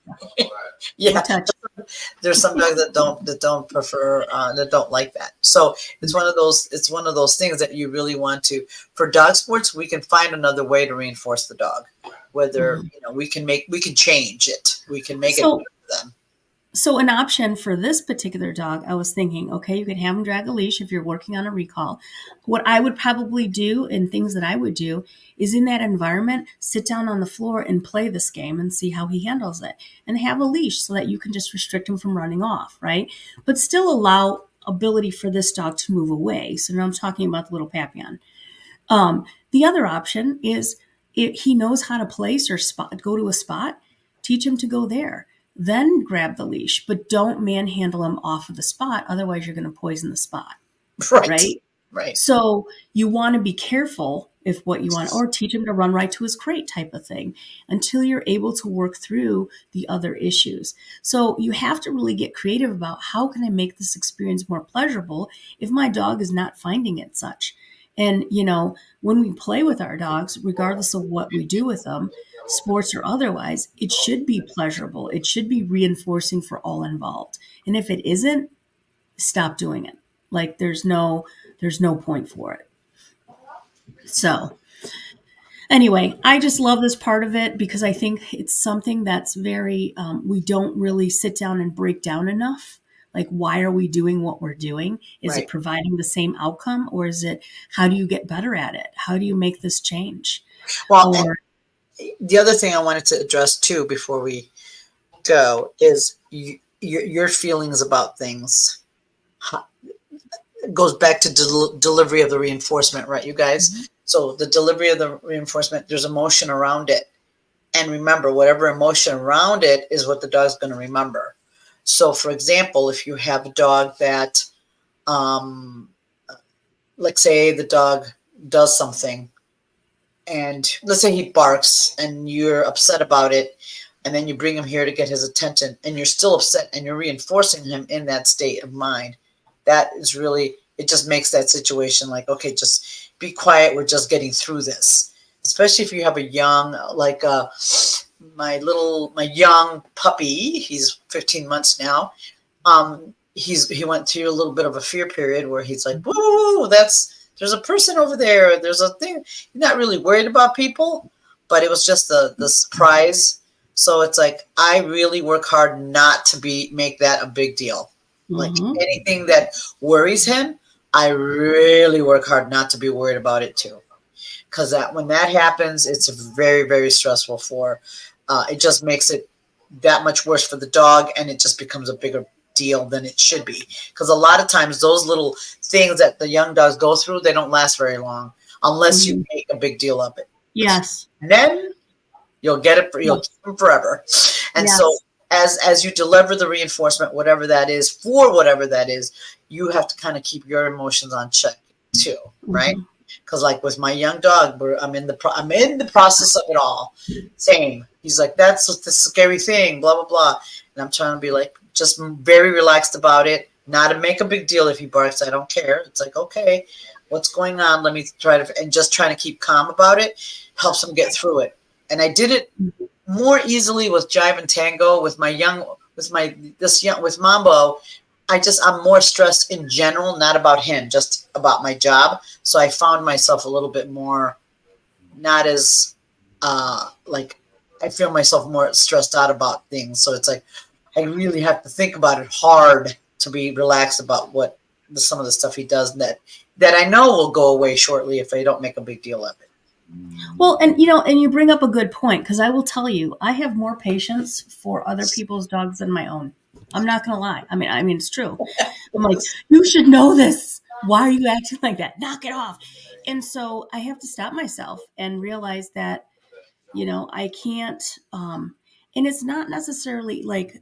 there's some dogs that don't prefer that don't like that. So it's one of those things that you really want to. For dog sports, we can find another way to reinforce the dog. Whether we can change it. We can make it for them. So an option for this particular dog, I was thinking, okay, you could have him drag a leash if you're working on a recall. What I would probably do, and things that I would do, is in that environment, sit down on the floor and play this game and see how he handles it. And have a leash so that you can just restrict him from running off, right? But still allow ability for this dog to move away. So now I'm talking about the little Papillon. The other option is if he knows how to place or go to a spot, teach him to go there. Then grab the leash, but don't manhandle him off of the spot. Otherwise, you're going to poison the spot. Right. So you want to be careful if what you want, or teach him to run right to his crate type of thing until you're able to work through the other issues. So you have to really get creative about how can I make this experience more pleasurable if my dog is not finding it such. And, when we play with our dogs, regardless of what we do with them, sports or otherwise, it should be pleasurable. It should be reinforcing for all involved. And if it isn't, stop doing it. Like there's no point for it. So anyway, I just love this part of it because I think it's something that's very, we don't really sit down and break down enough. Like, why are we doing what we're doing? Is it providing the same outcome, or is it, how do you get better at it? How do you make this change? Well, the other thing I wanted to address too, before we go, is your feelings about things. It goes back to delivery of the reinforcement, right, you guys? Mm-hmm. So the delivery of the reinforcement, there's emotion around it. And remember, whatever emotion around it is what the dog's going to remember. So, for example, if you have a dog that, let's say the dog does something, and let's say he barks and you're upset about it, and then you bring him here to get his attention, and you're still upset and you're reinforcing him in that state of mind, that is really, it just makes that situation like, okay, just be quiet. We're just getting through this. Especially if you have a young, like my young puppy, he's 15 months now. He went through a little bit of a fear period where he's like, whoa, there's a person over there. There's a thing. He's not really worried about people, but it was just the surprise. So it's like, I really work hard not to make that a big deal. Like anything that worries him, I really work hard not to be worried about it too. Because when that happens, it's very, very stressful it just makes it that much worse for the dog, and it just becomes a bigger deal than it should be. Because a lot of times those little things that the young dogs go through, they don't last very long unless you make a big deal of it. Yes. And then you'll keep them forever. And so as you deliver the reinforcement, whatever that is, you have to kind of keep your emotions on check too, right? Because like with my young dog, I'm in the process of it all. Same. He's like, that's the scary thing, blah, blah, blah. And I'm trying to be like, just very relaxed about it, not to make a big deal if he barks. I don't care. It's like, okay, what's going on? Let me trying to keep calm about it helps him get through it. And I did it more easily with Jive and Tango with Mambo. I'm more stressed in general, not about him, just about my job. So I found myself a little bit more, not as I feel myself more stressed out about things. So it's like, I really have to think about it hard to be relaxed about some of the stuff he does that I know will go away shortly if I don't make a big deal of it. Well, and you bring up a good point, because I will tell you, I have more patience for other people's dogs than my own. I'm not going to lie. I mean, it's true. I'm like, you should know this. Why are you acting like that? Knock it off. And so I have to stop myself and realize that, I can't, and it's not necessarily like,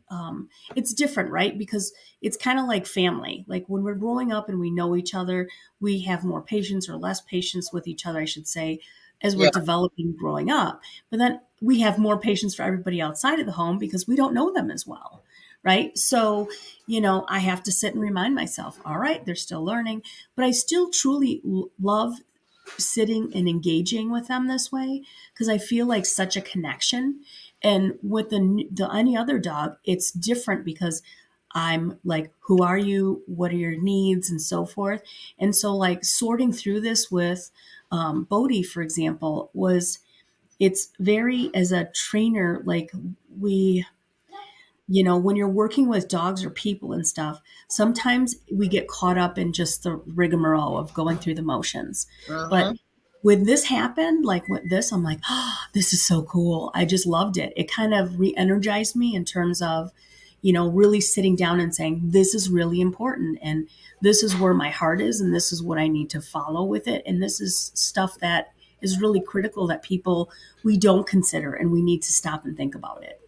it's different, right? Because it's kind of like family. Like when we're growing up and we know each other, we have more patience or less patience with each other, I should say, as we're developing growing up. But then we have more patience for everybody outside of the home because we don't know them as well. Right. So, I have to sit and remind myself, all right, they're still learning, but I still truly love sitting and engaging with them this way because I feel like such a connection. And with any other dog, it's different because I'm like, who are you? What are your needs? And so forth. And so like sorting through this with Bodhi, for example, it's very, as a trainer, like when you're working with dogs or people and stuff, sometimes we get caught up in just the rigmarole of going through the motions. But when this happened, like with this, I'm like, oh, this is so cool. I just loved it. It kind of re-energized me in terms of, really sitting down and saying, this is really important. And this is where my heart is. And this is what I need to follow with it. And this is stuff that is really critical that we don't consider, and we need to stop and think about it.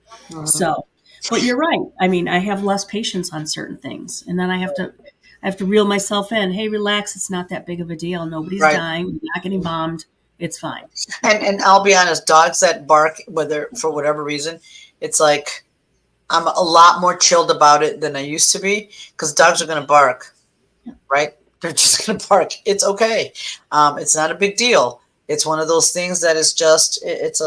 So, but you're right. I mean, I have less patience on certain things, and then I have to reel myself in. Hey, relax. It's not that big of a deal. Nobody's dying. You're not getting bombed. It's fine. And I'll be honest, dogs that bark, whether for whatever reason, it's like I'm a lot more chilled about it than I used to be because dogs are going to bark, right? They're just going to bark. It's okay. It's not a big deal. It's one of those things that is just it's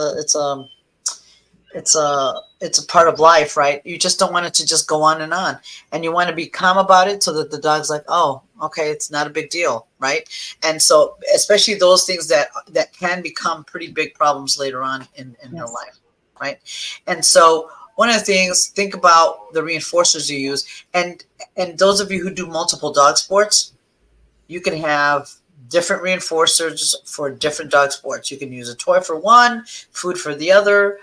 a part of life, right? You just don't want it to just go on, and you want to be calm about it so that the dog's like, oh, okay, it's not a big deal, right? And so, especially those things that can become pretty big problems later on in their life, right? And so, one of the things, think about the reinforcers you use, and those of you who do multiple dog sports, you can have different reinforcers for different dog sports. You can use a toy for one, food for the other.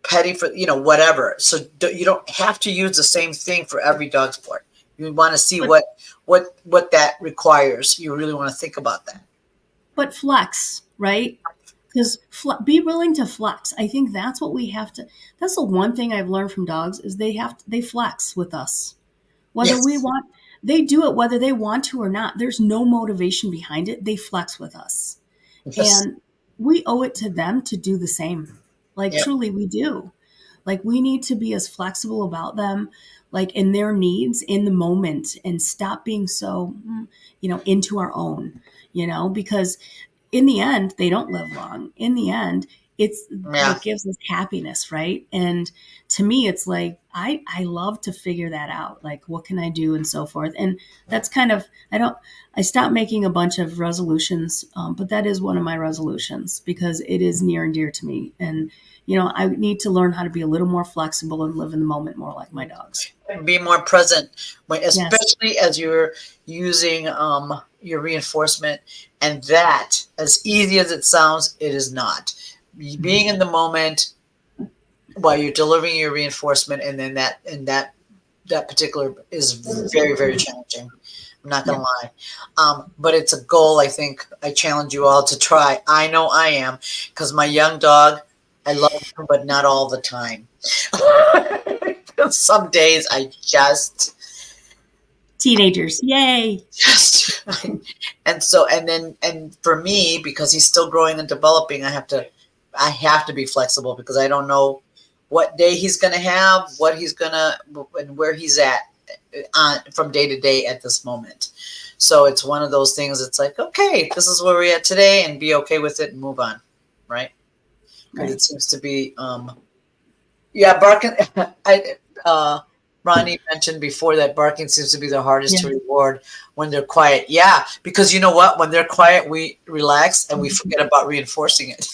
Petty for, whatever. So you don't have to use the same thing for every dog sport. You want to see what that requires. You really want to think about that. But flex, right? Because be willing to flex. I think that's what we have to. That's the one thing I've learned from dogs is they flex with us, whether we want. They do it whether they want to or not. There's no motivation behind it. They flex with us, and we owe it to them to do the same. Like truly we do. Like we need to be as flexible about them, like in their needs in the moment, and stop being so, into our own, because in the end, they don't live long. In the end, it's Yeah. what gives us happiness, right? And to me, it's like I love to figure that out. Like, what can I do, and so forth. And that's kind of I stopped making a bunch of resolutions, but that is one of my resolutions because it is near and dear to me. And I need to learn how to be a little more flexible and live in the moment more like my dogs. Be more present, Yes. especially as you're using your reinforcement. And that, as easy as it sounds, it is not. Being in the moment while you're delivering your reinforcement, and then that particular is very, very challenging. I'm not gonna lie, but it's a goal. I think I challenge you all to try. I know I am, because my young dog, I love him, but not all the time. Some days I just Teenagers, yay! just and for me, because he's still growing and developing, I have to be flexible, because I don't know what day he's gonna have, what he's gonna, and where he's at from day to day at this moment. So it's one of those things. It's like, okay, this is where we're at today, and be okay with it and move on, right? Because it seems to be barking. Ronnie mentioned before that barking seems to be the hardest to reward when they're quiet. Yeah, because you know what? When they're quiet, we relax and we forget about reinforcing it.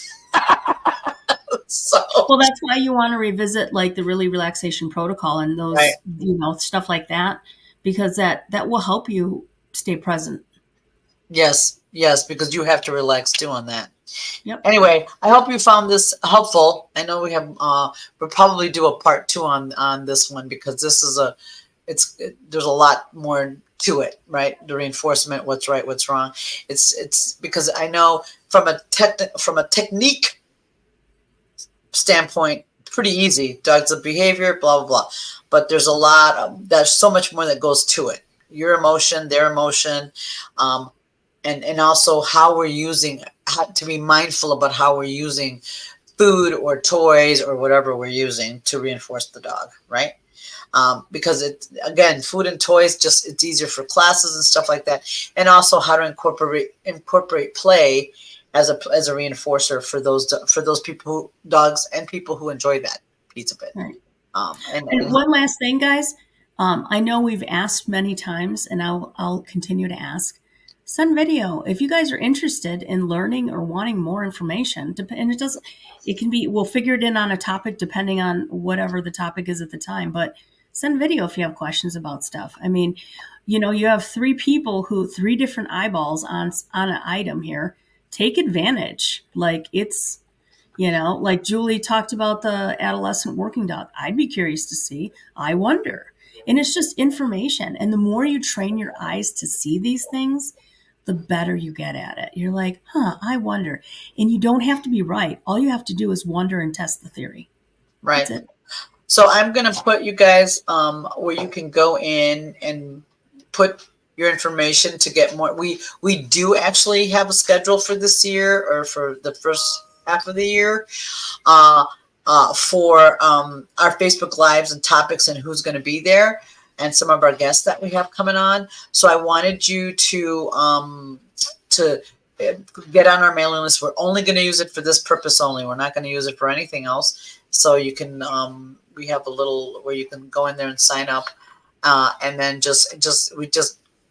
So, well, that's why you want to revisit like the really relaxation protocol and those, right. Stuff like that, because that will help you stay present. Yes, because you have to relax too on that. Yep. Anyway, I hope you found this helpful. I know we'll probably do a part 2 on this one, because this is there's a lot more to it, right? The reinforcement, what's right, what's wrong. It's because I know from a technique standpoint, pretty easy. Dogs of behavior, blah blah blah. But there's so much more that goes to it. Your emotion, their emotion, and also how we're using, how to be mindful about how we're using food or toys or whatever we're using to reinforce the dog, right? Because again, food and toys, it's easier for classes and stuff like that, and also how to incorporate play as a reinforcer for those people, dogs and people who enjoy that piece of it. Right. And one last thing, guys. I know we've asked many times, and I'll continue to ask. Send video if you guys are interested in learning or wanting more information. And we'll figure it in on a topic depending on whatever the topic is at the time. But send video if you have questions about stuff. I mean, you have 3 people 3 different eyeballs on an item here. Take advantage. Like it's, like Julie talked about the adolescent working dog. I'd be curious to see. I wonder. And it's just information. And the more you train your eyes to see these things, the better you get at it. You're like, I wonder. And you don't have to be right. All you have to do is wonder and test the theory. right. That's it. So I'm going to put you guys where you can go in and put your information to get more. We do actually have a schedule for this year, or for the first half of the year, for our Facebook Lives and topics and who's going to be there, and some of our guests that we have coming on. So I wanted you to get on our mailing list. We're only going to use it for this purpose only. We're not going to use it for anything else. So you can, we have a little where you can go in there and sign up, and then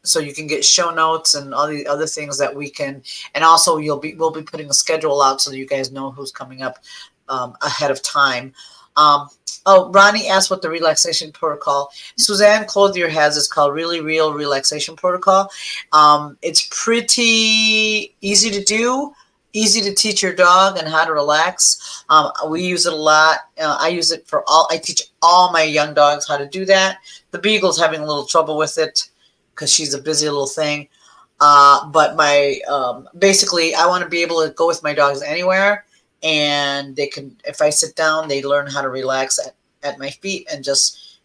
so you can get show notes and all the other things that we can, and also we'll be putting a schedule out so that you guys know who's coming up ahead of time. Ronnie asked what the relaxation protocol Suzanne Clothier has. Is called Really Real Relaxation Protocol. It's pretty easy to do, easy to teach your dog and how to relax. We use it a lot. I use it I teach all my young dogs how to do that. The Beagle's having a little trouble with it because she's a busy little thing. But basically I want to be able to go with my dogs anywhere, and they can, if I sit down, they learn how to relax at my feet and just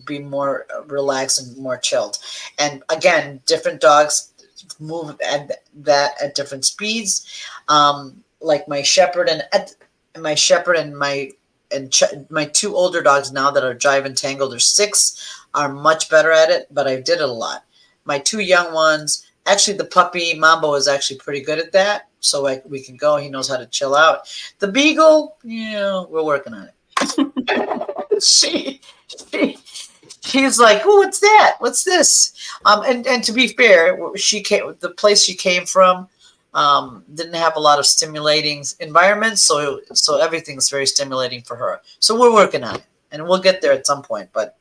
be more relaxed and more chilled. And again, different dogs move at different speeds. Like my Shepherd and my 2 older dogs now that are Jive and Tango, they're 6, are much better at it, but I did it a lot. My 2 young ones, actually the puppy Mambo is actually pretty good at that. so we can go. He knows how to chill out. The beagle, we're working on it. She's like, oh, what's that? What's this? And to be fair, the place she came from didn't have a lot of stimulating environments, so everything's very stimulating for her. So we're working on it, and we'll get there at some point. But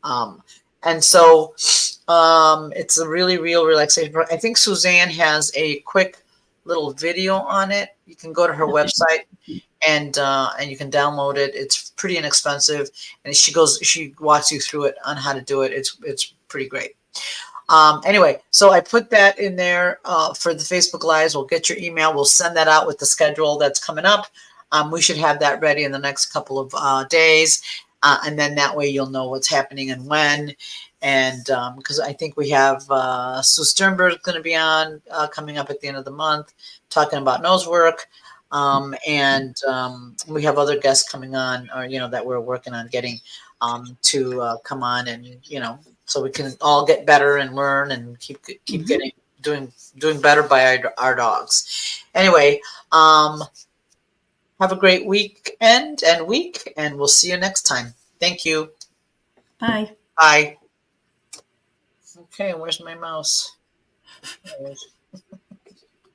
and so it's a really real relaxation. I think Suzanne has a quick little video on it. You can go to her website and you can download it. It's pretty inexpensive, and she walks you through it on how to do it. It's pretty great. Anyway, so I put that in there for the Facebook Lives. We'll get your email. We'll send that out with the schedule that's coming up. We should have that ready in the next couple of days, and then that way you'll know what's happening and when. And because I think we have Sue Sternberg going to be on coming up at the end of the month, talking about nose work. And we have other guests coming on, or that we're working on getting to come on, and so we can all get better and learn and keep doing better by our dogs. Anyway, have a great weekend and week, and we'll see you next time. Thank you. Bye. Bye. Okay, where's my mouse? There it is.